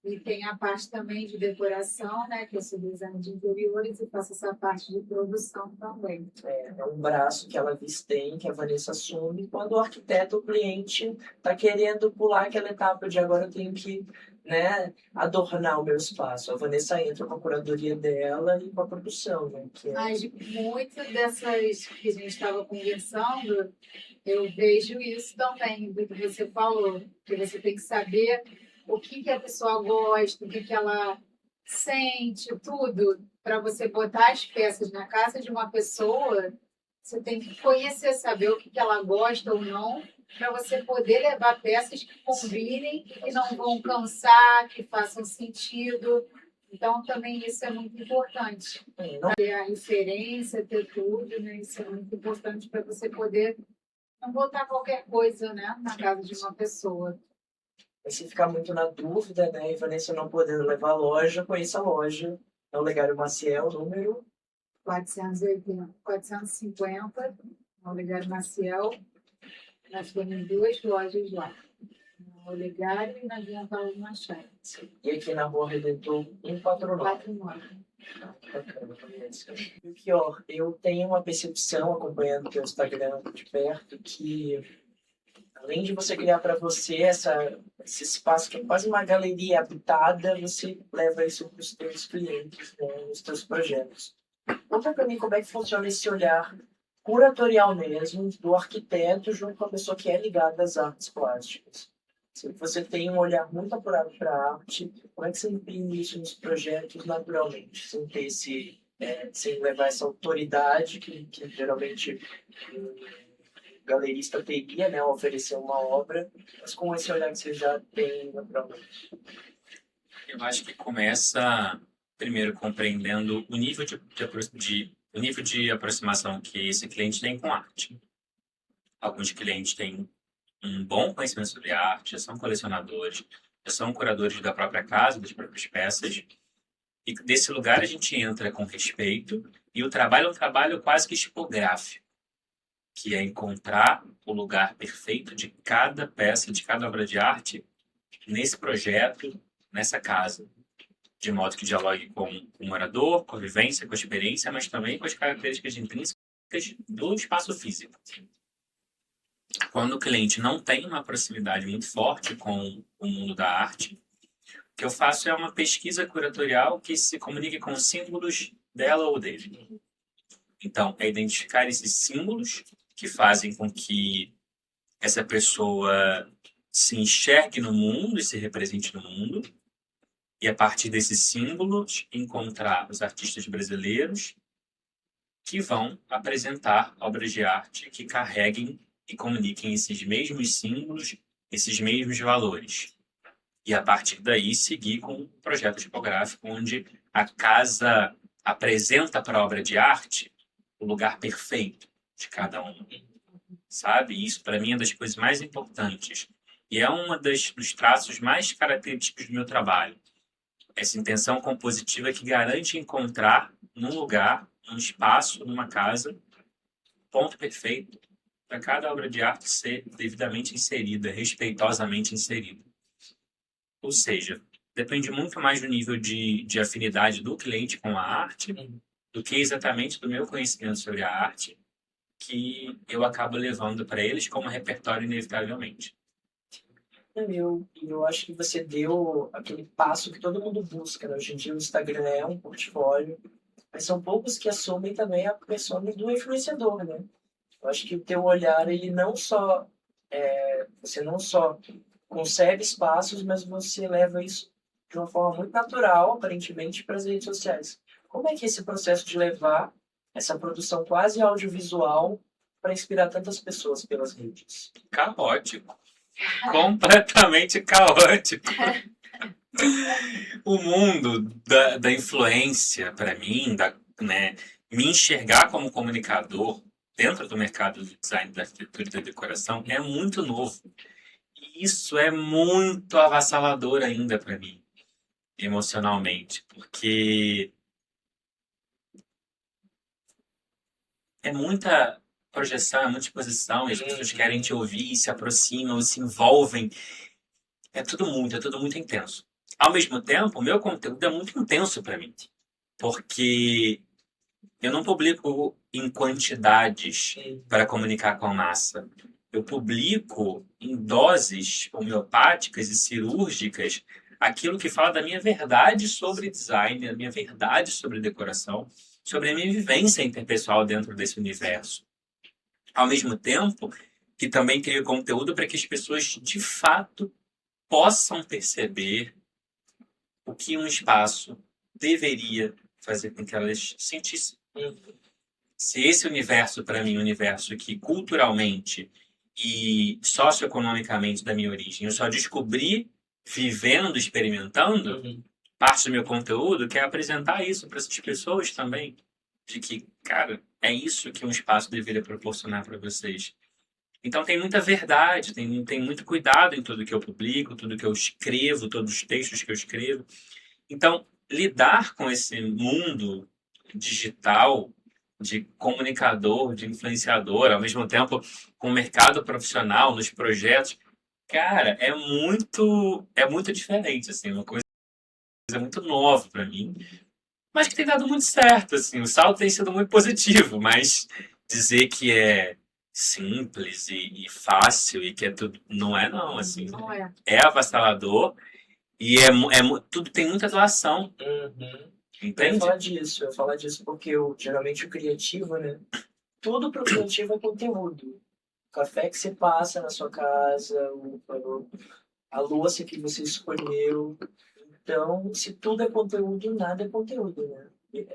E tem a parte também de decoração, né? Que eu sou design de interiores e faço essa parte de produção também. É um braço que ela tem, que a Vanessa assume, quando o arquiteto, o cliente, está querendo pular aquela etapa de agora eu tenho que, né, adornar o meu espaço. A Vanessa entra com a curadoria dela e com a produção, né? Mas muitas dessas que a gente estava conversando, eu vejo isso também, do que você falou, que você tem que saber o que a pessoa gosta, o que ela sente, tudo, para você botar as peças na casa de uma pessoa, você tem que conhecer, saber o que ela gosta ou não, para você poder levar peças que combinem, que não vão cansar, que façam sentido. Então, também isso é muito importante. Ter a referência, ter tudo, né? Isso é muito importante para você poder não botar qualquer coisa, né, na casa de uma pessoa. Mas se ficar muito na dúvida, né, e Vanessa não podendo levar a loja, conheça a loja. É o Olegário Maciel, número 450, no Olegário Maciel. Nós temos 2 lojas lá. No Olegário e na Vila Paulo Machado. E aqui na Rua Redentor 149. 49. E o pior, eu tenho uma percepção, acompanhando o teu Instagram de perto, que além de você criar para você esse espaço que é quase uma galeria habitada, você leva isso para os teus clientes, né, nos teus projetos. Conta para mim como é que funciona esse olhar curatorial mesmo, do arquiteto junto com a pessoa que é ligada às artes plásticas. Se você tem um olhar muito apurado para a arte, como é que você imprime isso nos projetos naturalmente, sem ter sem levar essa autoridade que geralmente o galerista teria, né, ao oferecer uma obra, mas com esse olhar que você já tem naturalmente? Eu acho que começa primeiro compreendendo o nível o nível de aproximação que esse cliente tem com arte. Alguns clientes têm um bom conhecimento sobre arte, já são colecionadores, já são curadores da própria casa, das próprias peças. E desse lugar a gente entra com respeito e o trabalho é um trabalho quase que tipográfico, que é encontrar o lugar perfeito de cada peça, de cada obra de arte nesse projeto, nessa casa. De modo que dialogue com o morador, com a vivência, com a experiência, mas também com as características intrínsecas do espaço físico. Quando o cliente não tem uma proximidade muito forte com o mundo da arte, o que eu faço é uma pesquisa curatorial que se comunique com os símbolos dela ou dele. Então, é identificar esses símbolos que fazem com que essa pessoa se enxergue no mundo e se represente no mundo, e a partir desses símbolos encontrar os artistas brasileiros que vão apresentar obras de arte que carreguem e comuniquem esses mesmos símbolos, esses mesmos valores. E a partir daí seguir com um projeto tipográfico onde a casa apresenta para a obra de arte o lugar perfeito de cada um. Sabe? Isso para mim é das coisas mais importantes. E é dos traços mais característicos do meu trabalho. Essa intenção compositiva que garante encontrar num lugar, num espaço, numa casa, ponto perfeito para cada obra de arte ser devidamente inserida, respeitosamente inserida. Ou seja, depende muito mais do nível de afinidade do cliente com a arte do que exatamente do meu conhecimento sobre a arte que eu acabo levando para eles como repertório inevitavelmente. Eu acho que você deu aquele passo que todo mundo busca, né? Hoje em dia o Instagram é um portfólio, mas são poucos que assumem também a persona do influenciador, né? Eu acho que o teu olhar, ele não só... você não só concebe espaços, mas você leva isso de uma forma muito natural, aparentemente, para as redes sociais. Como é que é esse processo de levar essa produção quase audiovisual para inspirar tantas pessoas pelas redes? Caótico. Completamente caótico. O mundo da influência, para mim, né, me enxergar como comunicador dentro do mercado de design, da arquitetura e da decoração é muito novo. E isso é muito avassalador ainda para mim, emocionalmente, porque é muita projeção, é muita exposição, e as pessoas querem te ouvir, se aproximam, se envolvem. É tudo muito intenso. Ao mesmo tempo, o meu conteúdo é muito intenso para mim, porque eu não publico em quantidades para comunicar com a massa. Eu publico em doses homeopáticas e cirúrgicas aquilo que fala da minha verdade sobre design, da minha verdade sobre decoração, sobre a minha vivência interpessoal dentro desse universo. Ao mesmo tempo que também crio conteúdo para que as pessoas, de fato, possam perceber o que um espaço deveria fazer com que elas sentissem. Se esse universo, para mim, é um universo que culturalmente e socioeconomicamente da minha origem, eu só descobri vivendo, experimentando, parte do meu conteúdo quer apresentar isso para essas pessoas também. De que, cara, é isso que um espaço deveria proporcionar para vocês. Então tem muita verdade, tem muito cuidado em tudo que eu publico, tudo que eu escrevo, todos os textos que eu escrevo. Então, lidar com esse mundo digital de comunicador, de influenciador, ao mesmo tempo com o mercado profissional, nos projetos, cara, é muito diferente, assim, uma coisa muito nova para mim, mas que tem dado muito certo, assim, o salto tem sido muito positivo, mas dizer que é simples e fácil e que é tudo, não é não, assim, Não é. é avassalador e tudo tem muita doação, Eu ia entende? falar disso porque geralmente o criativo, né? Tudo pro criativo é conteúdo. O café que você passa na sua casa, a louça que você escolheu. Então, se tudo é conteúdo, nada é conteúdo, né?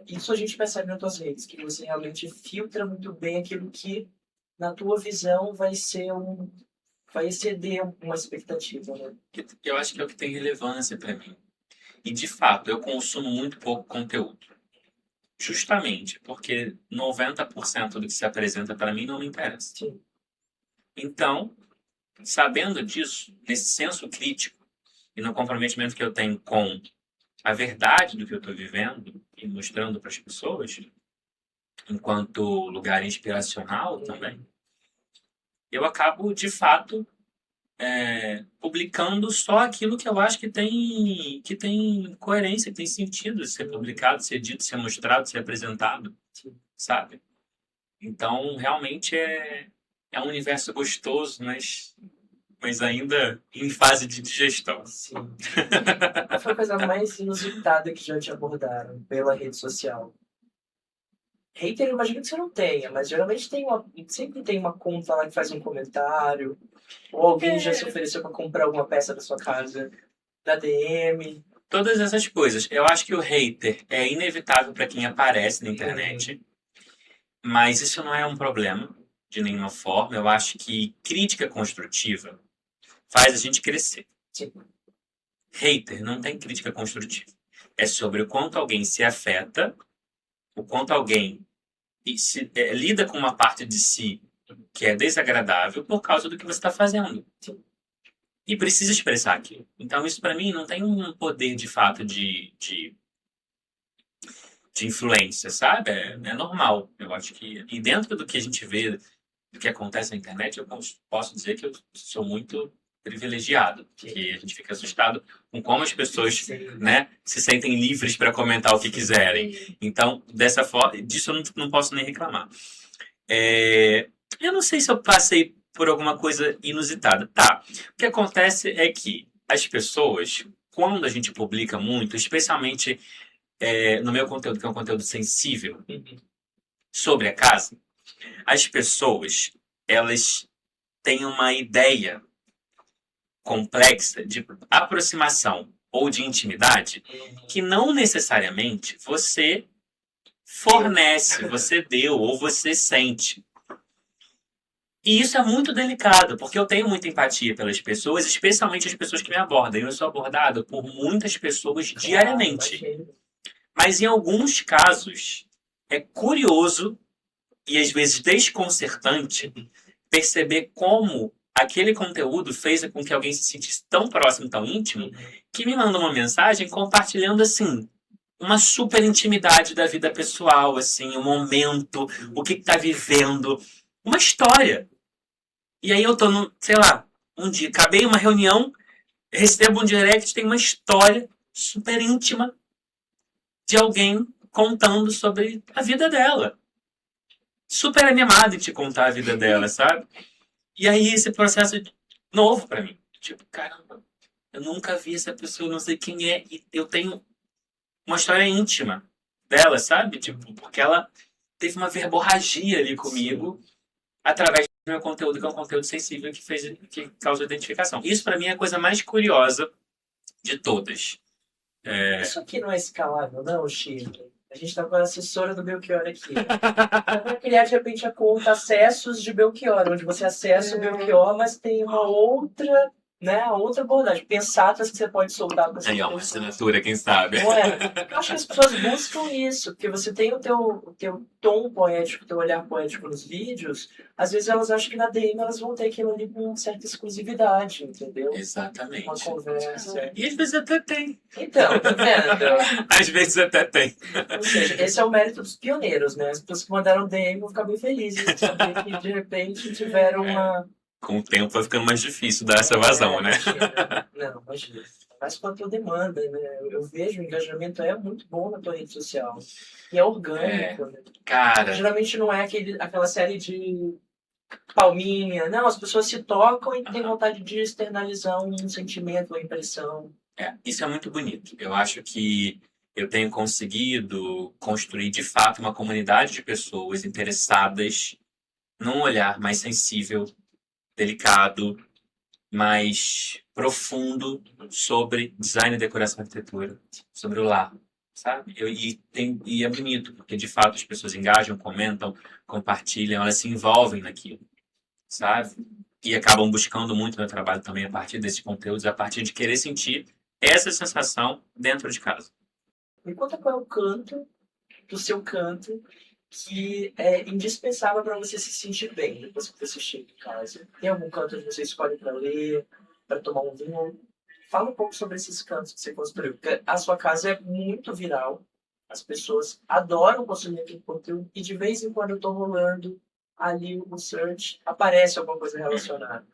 Isso a gente percebe nas tuas redes, que você realmente filtra muito bem aquilo que, na tua visão, vai exceder uma expectativa, né? Que eu acho que é o que tem relevância para mim. E, de fato, eu consumo muito pouco conteúdo. Justamente porque 90% do que se apresenta para mim não me interessa. Sim. Então, sabendo disso, nesse senso crítico e no comprometimento que eu tenho com a verdade do que eu estou vivendo e mostrando para as pessoas, enquanto lugar inspiracional também, eu acabo, de fato, publicando só aquilo que eu acho que tem coerência, que tem sentido de ser publicado, ser dito, ser mostrado, ser apresentado, sabe? Então, realmente é um universo gostoso, mas ainda em fase de digestão. Sim. Qual foi a coisa mais inusitada que já te abordaram pela rede social? Hater, eu imagino que você não tenha, mas geralmente sempre tem uma conta lá que faz um comentário, ou alguém já se ofereceu para comprar alguma peça da sua casa da DM. Todas essas coisas. Eu acho que o hater é inevitável para quem aparece na internet, mas isso não é um problema de nenhuma forma. Eu acho que crítica construtiva faz a gente crescer. Sim. Hater não tem crítica construtiva. É sobre o quanto alguém se afeta, o quanto alguém lida com uma parte de si que é desagradável por causa do que você está fazendo. Sim. E precisa expressar aquilo. Então, isso para mim não tem um poder de fato de influência, sabe? É normal. Eu acho que. E dentro do que a gente vê, do que acontece na internet, eu posso dizer que eu sou muito privilegiado. Porque a gente fica assustado com como as pessoas, né, se sentem livres para comentar o que quiserem. Então, dessa forma, disso eu não posso nem reclamar. Eu não sei se eu passei por alguma coisa inusitada. Tá. O que acontece é que as pessoas, quando a gente publica muito, especialmente no meu conteúdo, que é um conteúdo sensível, sobre a casa, as pessoas, elas têm uma ideia complexa de aproximação ou de intimidade que não necessariamente você fornece, você deu ou você sente. E isso é muito delicado, porque eu tenho muita empatia pelas pessoas, especialmente as pessoas que me abordam. Eu sou abordado por muitas pessoas diariamente. Mas em alguns casos, é curioso e às vezes desconcertante perceber como aquele conteúdo fez com que alguém se sentisse tão próximo, tão íntimo, que me manda uma mensagem compartilhando assim uma super intimidade da vida pessoal, assim, um momento, o que está vivendo, uma história. E aí eu tô no, sei lá, um dia, acabei uma reunião, recebo um direct, tem uma história super íntima de alguém contando sobre a vida dela. Super animada em te contar a vida dela, sabe? E aí esse processo novo pra mim. Tipo, caramba, eu nunca vi essa pessoa, não sei quem é, e eu tenho uma história íntima dela, sabe? Tipo, porque ela teve uma verborragia ali comigo através do meu conteúdo, que é um conteúdo sensível que causa identificação. Isso pra mim é a coisa mais curiosa de todas. Isso aqui não é escalável, não, Chico. A gente tá com a assessora do Belchior aqui. Dá pra criar, de repente, a conta Acessos de Belchior, onde você acessa o Belchior, mas tem uma outra, né, outra abordagem. Pensatas que você pode soltar para Aí, ó, uma assinatura, quem sabe? Não é? Eu acho que as pessoas buscam isso, porque você tem o teu tom poético, o teu olhar poético nos vídeos, às vezes elas acham que na DM elas vão ter aquilo ali com certa exclusividade, entendeu? Exatamente. Uma conversa. E às vezes até tem. Então, tá vendo? Às vezes até tem. Ou seja, esse é o mérito dos pioneiros, né? As pessoas que mandaram DM vão ficar bem felizes de saber que de repente tiveram uma. Com o tempo vai ficando mais difícil dar essa vazão, né? Imagina. Não, imagina. Mas com a tua demanda, né? Eu vejo o engajamento é muito bom na tua rede social. E é orgânico, né? Cara, Geralmente não é aquela série de palminha. Não, as pessoas se tocam e têm vontade de externalizar um sentimento, uma impressão. isso é muito bonito. Eu acho que eu tenho conseguido construir de fato uma comunidade de pessoas interessadas num olhar mais sensível, delicado, mais profundo sobre design, decoração e arquitetura, sobre o lar, sabe? E é bonito, porque de fato as pessoas engajam, comentam, compartilham, elas se envolvem naquilo, sabe? E acabam buscando muito meu trabalho também a partir desses conteúdos, a partir de querer sentir essa sensação dentro de casa. Me conta qual é o canto do seu canto que é indispensável para você se sentir bem depois que você chega em casa. Tem algum canto que você escolhe para ler, para tomar um vinho? Fala um pouco sobre esses cantos que você construiu. Porque a sua casa é muito viral. As pessoas adoram consumir aquele conteúdo e de vez em quando eu estou rolando ali o search, aparece alguma coisa relacionada.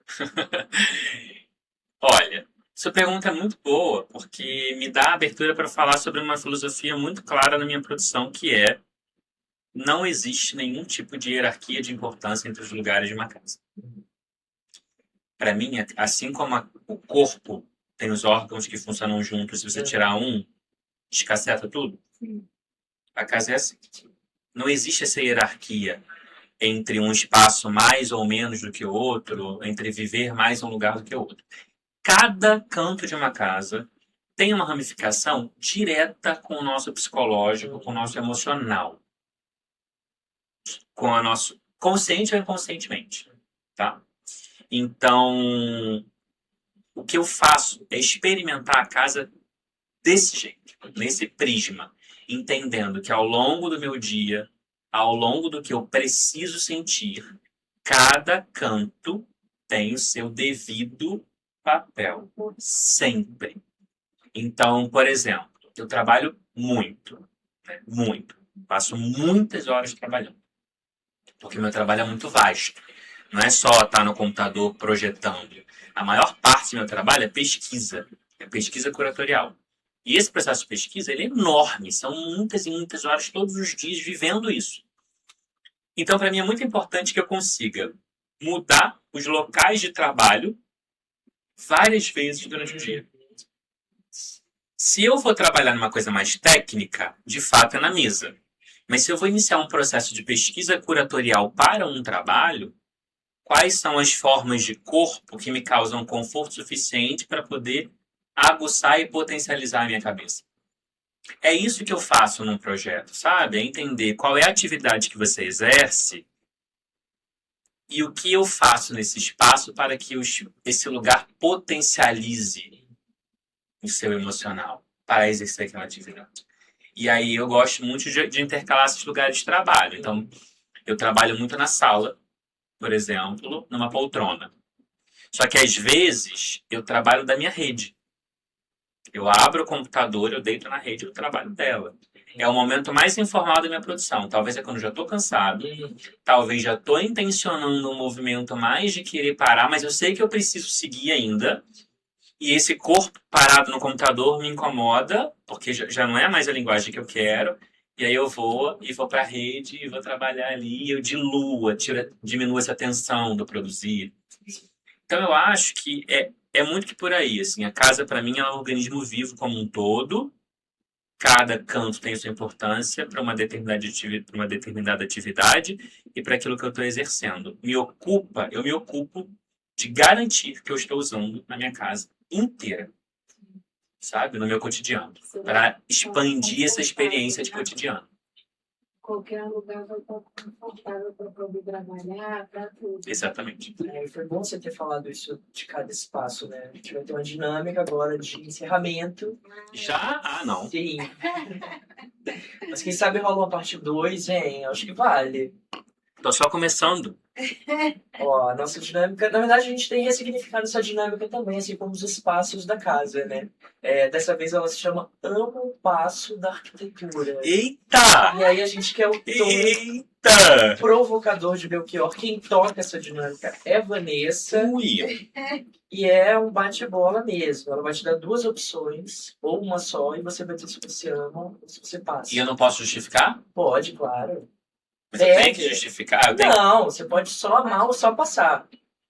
Olha, sua pergunta é muito boa, porque me dá abertura para falar sobre uma filosofia muito clara na minha produção, que é: não existe nenhum tipo de hierarquia de importância entre os lugares de uma casa. Para mim, assim como o corpo tem os órgãos que funcionam juntos, se você tirar um, descaceta tudo. A casa é assim. Não existe essa hierarquia entre um espaço mais ou menos do que o outro, entre viver mais um lugar do que o outro. Cada canto de uma casa tem uma ramificação direta com o nosso psicológico, com o nosso emocional, com o nosso consciente ou inconscientemente, tá? Então, o que eu faço é experimentar a casa desse jeito, nesse prisma, entendendo que ao longo do meu dia, ao longo do que eu preciso sentir, cada canto tem o seu devido papel, sempre. Então, por exemplo, eu trabalho muito, muito, passo muitas horas trabalhando, porque meu trabalho é muito vasto. Não é só estar no computador projetando. A maior parte do meu trabalho é pesquisa curatorial. E esse processo de pesquisa ele é enorme, são muitas e muitas horas todos os dias vivendo isso. Então, para mim, é muito importante que eu consiga mudar os locais de trabalho várias vezes durante o dia. Se eu for trabalhar numa coisa mais técnica, de fato é na mesa. Mas se eu vou iniciar um processo de pesquisa curatorial para um trabalho, quais são as formas de corpo que me causam conforto suficiente para poder aguçar e potencializar a minha cabeça? É isso que eu faço num projeto, sabe? É entender qual é a atividade que você exerce e o que eu faço nesse espaço para que esse lugar potencialize o seu emocional para exercer aquela atividade. E aí eu gosto muito de intercalar esses lugares de trabalho. Então, eu trabalho muito na sala, por exemplo, numa poltrona. Só que às vezes eu trabalho da minha rede. Eu abro o computador, eu deito na rede e eu trabalho dela. É o momento mais informal da minha produção. Talvez é quando eu já estou cansado, talvez já estou intencionando um movimento mais de querer parar, mas eu sei que eu preciso seguir ainda. E esse corpo parado no computador me incomoda, porque já não é mais a linguagem que eu quero. E aí eu vou para a rede e vou trabalhar ali, eu diluo, diminuo essa tensão do produzir. Então eu acho que é muito que por aí, assim, a casa para mim é um organismo vivo como um todo. Cada canto tem sua importância para uma determinada atividade e para aquilo que eu estou exercendo. Eu me ocupo de garantir que eu estou usando na minha casa inteira, sabe? No meu cotidiano, para expandir essa experiência de cotidiano. Qualquer lugar vai estar confortável para poder trabalhar, para tudo. Exatamente. Foi bom você ter falado isso de cada espaço, né? A gente vai ter uma dinâmica agora de encerramento. Já? Ah, não. Sim. Mas quem sabe rola uma parte 2, hein? Acho que vale. Tô só começando. Ó, a nossa dinâmica... Na verdade, a gente tem ressignificado essa dinâmica também, assim como os espaços da casa, né? Dessa vez ela se chama Amo o Passo da Arquitetura. Eita! E aí a gente quer o tom Eita! provocador de Belchior. Quem toca essa dinâmica é Vanessa. Ui! E é um bate-bola mesmo. Ela vai te dar duas opções, ou uma só, e você vai dizer se você ama ou se você passa. E eu não posso justificar? Pode, claro. Mas eu tenho que justificar? Eu tenho... Não, você pode só amar ou só passar.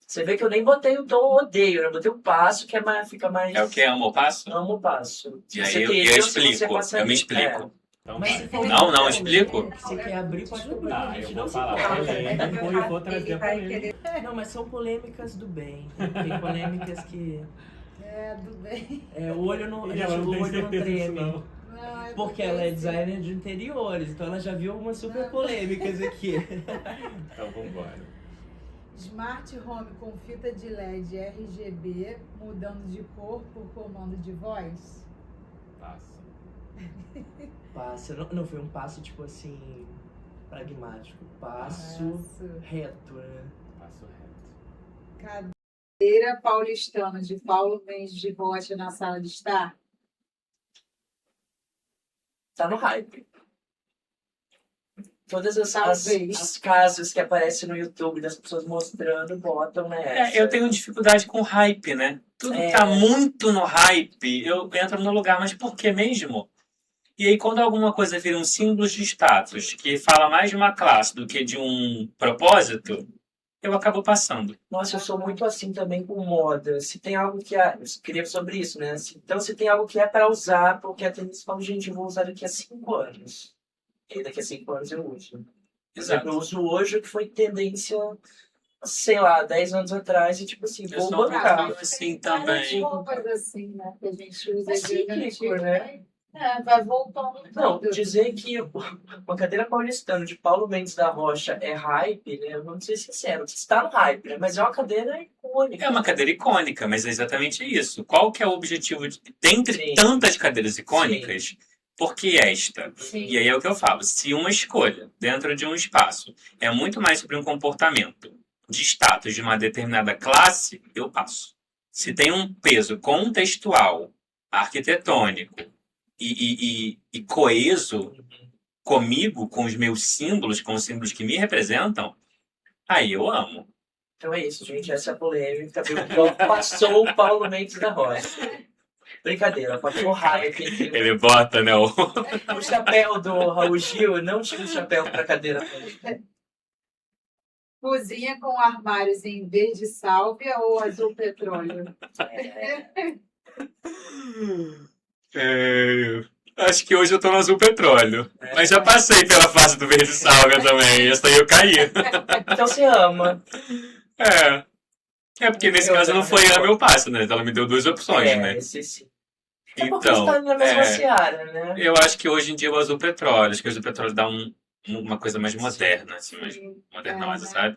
Você vê que eu nem botei o tom odeio, eu botei o passo, que fica mais... É o que? Amo ou passo? Amo o passo. E aí eu explico, eu me explico. Então, Mas se for não explico? Se você quer abrir, pode abrir. Tá, eu vou falar polêmica e eu vou trazer polêmica. Não, mas são polêmicas do bem. Tem polêmicas que... Do bem. O olho não, E ela não tem o olho não certeza disso, treme. não. Porque ela é designer de interiores, então ela já viu algumas super polêmicas aqui. Então vambora. Smart Home com fita de LED RGB, mudando de cor por comando de voz? Passa. Passa, não foi um passo tipo assim, pragmático. Passo reto, né? Passo reto. Cadeira paulistana de Paulo Mendes de Rocha na sala de estar? Tá no hype. Todas Talvez. as casos que aparecem no YouTube das pessoas mostrando, botam nessa. Eu tenho dificuldade com hype, né? Tudo tá muito no hype, eu entro no lugar, mas por que mesmo? E aí quando alguma coisa vira um símbolo de status, que fala mais de uma classe do que de um propósito, eu acabo passando. Nossa, eu sou muito assim também com moda. Se tem algo que é... Eu queria sobre isso, né? Então, se tem algo que é para usar, porque a tendência fala, gente, eu vou usar daqui a 5 anos. E daqui a 5 anos eu uso. Exato. Eu uso hoje o que foi tendência, sei lá, 10 anos atrás, e tipo assim, Eu vou sou bancar. assim Várias também. roupas assim, né? Que a gente usa É de cíclico, antigo, né? Vai voltando Não, tudo. dizer que uma cadeira paulistana de Paulo Mendes da Rocha é hype, né? Eu não sei sincero, está no hype, né? Mas é uma cadeira icônica. É uma cadeira icônica, mas é exatamente isso. Qual que é o objetivo dentre Sim. tantas cadeiras icônicas? Por que esta? Sim. E aí é o que eu falo. Se uma escolha dentro de um espaço é muito mais sobre um comportamento de status de uma determinada classe, eu passo. Se tem um peso contextual, arquitetônico e coeso comigo, com os meus símbolos, com os símbolos que me representam, aí eu amo. Então é isso, gente. Essa é a polêmica. Passou o Paulo Mendes da Rocha. Brincadeira, passou hype. Ele bota, né? O chapéu do Raul Gil, não tinha um chapéu para cadeira. Cozinha com armários em verde sálvia ou azul petróleo? Acho que hoje eu tô no azul petróleo. Mas já passei pela fase do verde salga também. Essa aí eu caí. Então você ama. É. É porque nesse Eu caso não também foi gosto. ama eu passo, né? Ela me deu duas opções, né? Esse sim. É porque você Então, tá na mesma seara, né? eu acho que hoje em dia o azul petróleo. Acho que o azul petróleo dá uma coisa mais moderna, assim, mais modernosa, né? sabe?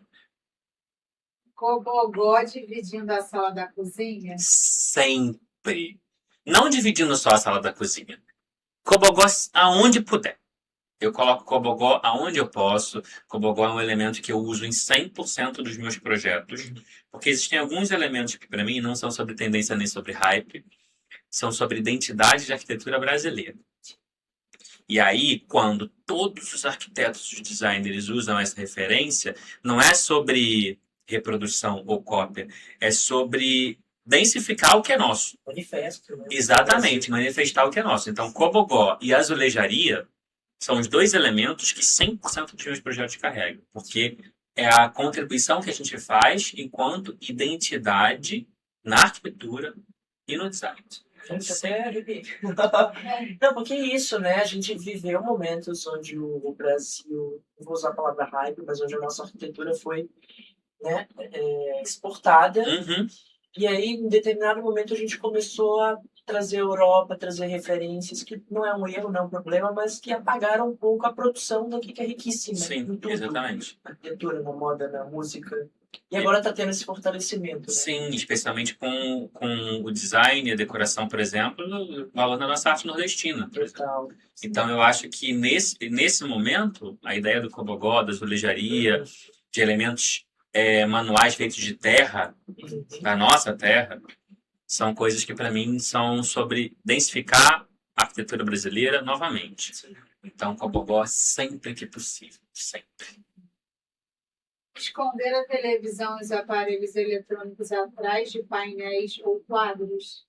Cobogó dividindo a sala da cozinha. Sempre. Não dividindo só a sala da cozinha. Cobogó aonde puder. Eu coloco Cobogó aonde eu posso. Cobogó é um elemento que eu uso em 100% dos meus projetos. Porque existem alguns elementos que, para mim, não são sobre tendência nem sobre hype. São sobre identidade de arquitetura brasileira. E aí, quando todos os arquitetos e designers usam essa referência, não é sobre reprodução ou cópia, é sobre densificar o que é nosso. Manifesto, né? Exatamente, manifestar o que é nosso. Então, Cobogó e azulejaria são os dois elementos que 100% dos meus projetos carregam, porque é a contribuição que a gente faz enquanto identidade na arquitetura e no design. Gente, até arrepiei. Não, porque é isso, né? A gente viveu momentos onde o Brasil, não vou usar a palavra hype, mas onde a nossa arquitetura foi, né, exportada. Uhum. E aí, em determinado momento, a gente começou a trazer a Europa, trazer referências, que não é um erro, não é um problema, mas que apagaram um pouco a produção daqui, que é riquíssima em Sim, tudo. exatamente. Na arquitetura, na moda, na música. E agora está tendo esse fortalecimento, né? Sim, especialmente com o design e a decoração, por exemplo, valor da nossa arte nordestina. Total. Então, eu acho que nesse momento, a ideia do cobogó, da azulejaria, de elementos manuais feitos de terra, da nossa terra, são coisas que, para mim, são sobre densificar a arquitetura brasileira novamente. Então, cobogó sempre que possível, sempre. Esconder a televisão e os aparelhos eletrônicos atrás de painéis ou quadros.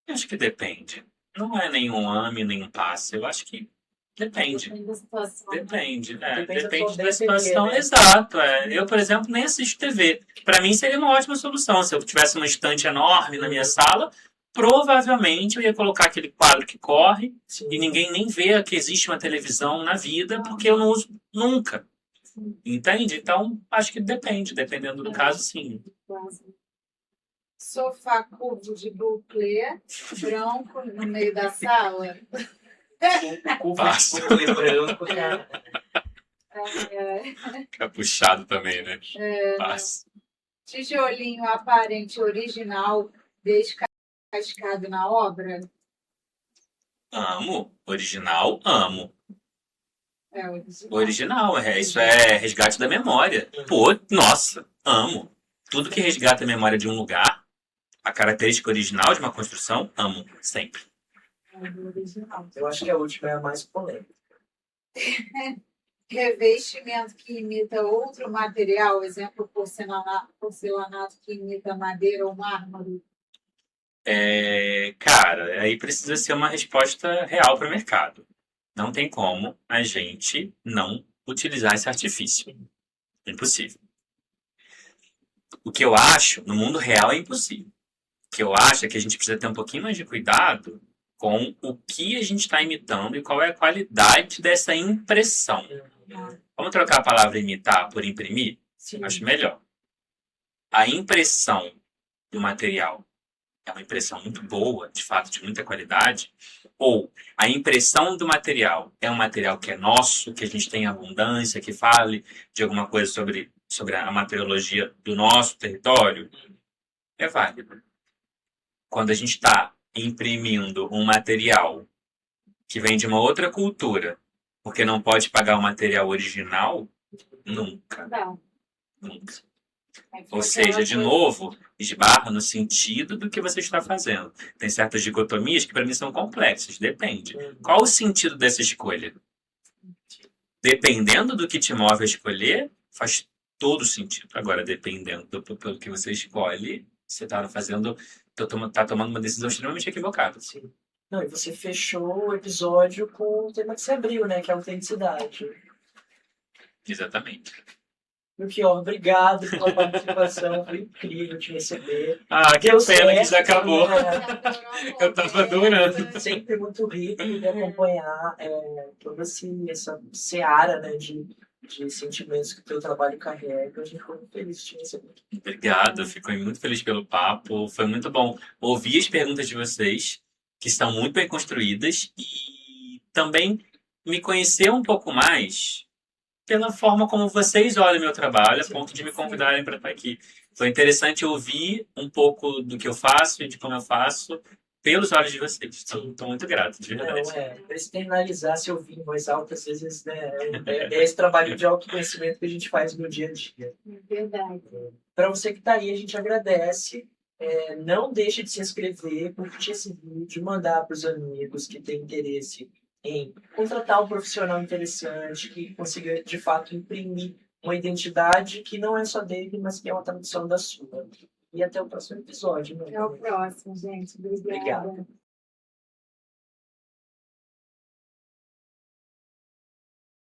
Eu acho que depende. Não é nenhum ame, nenhum passe. Eu acho que depende. Depende da situação. Né? Depende, Depende da depende sua da situação. TV, né? Exato. Eu, por exemplo, nem assisto TV. Para mim seria uma ótima solução. Se eu tivesse uma estante enorme na minha sala, provavelmente eu ia colocar aquele quadro que corre Sim. e ninguém nem vê que existe uma televisão na vida, porque eu não uso nunca. Entende? Então, acho que depende. Dependendo do caso, sim. Sofá curvo de buclé, branco no meio da sala. Passo. branco, cara. Capuchado também, né? Passo. Tijolinho aparente original descascado na obra. Amo. Original, amo. É original. Original, isso é resgate da memória. Pô, nossa, amo. Tudo que resgata a memória de um lugar, a característica original de uma construção, amo, sempre. Original. Eu acho que a última é a mais polêmica. Revestimento que imita outro material, exemplo, porcelanato que imita madeira ou mármore. Cara, aí precisa ser uma resposta real para o mercado. Não tem como a gente não utilizar esse artifício. Impossível. O que eu acho, no mundo real, é impossível. O que eu acho é que a gente precisa ter um pouquinho mais de cuidado com o que a gente está imitando e qual é a qualidade dessa impressão. Vamos trocar a palavra imitar por imprimir? Sim. Acho melhor. A impressão do material é uma impressão muito boa, de fato, de muita qualidade, ou a impressão do material é um material que é nosso, que a gente tem abundância, que fale de alguma coisa sobre a materiologia do nosso território, é válido. Quando a gente está imprimindo um material que vem de uma outra cultura, porque não pode pagar o material original, nunca. Não. Nunca. Ou seja, de novo, esbarra no sentido do que você está fazendo. Tem certas dicotomias que para mim são complexas, depende. Qual o sentido dessa escolha? Dependendo do que te move a escolher, faz todo sentido. Agora, dependendo do que você escolhe, você está fazendo, tá tomando uma decisão extremamente equivocada. Sim. Não, e você fechou o episódio com o tema que você abriu, né? Que é a autenticidade. Exatamente. Melchior, obrigado pela participação. Foi incrível te receber. Ah, que Deu pena que já certo, acabou. né? Eu tava adorando. Sempre muito rico de acompanhar toda essa seara, né, de sentimentos que o teu trabalho carrega. A gente ficou muito feliz de te receber. Obrigado, fico muito feliz pelo papo. Foi muito bom ouvir as perguntas de vocês, que estão muito bem construídas, e também me conhecer um pouco mais pela forma como vocês olham o meu trabalho, a ponto de me convidarem para estar aqui. Foi interessante ouvir um pouco do que eu faço e de como eu faço pelos olhos de vocês. Estou muito grato, de Não, verdade. para externalizar seu ouvir em voz alta, às vezes, né, é esse trabalho de autoconhecimento que a gente faz no dia a dia. Verdade. Para você que está aí, a gente agradece. Não deixe de se inscrever, curtir esse vídeo, mandar para os amigos que têm interesse em contratar um profissional interessante, que consiga, de fato, imprimir uma identidade que não é só dele, mas que é uma tradução da sua. E até o próximo episódio. Até o próximo, gente. Obrigada. Obrigado.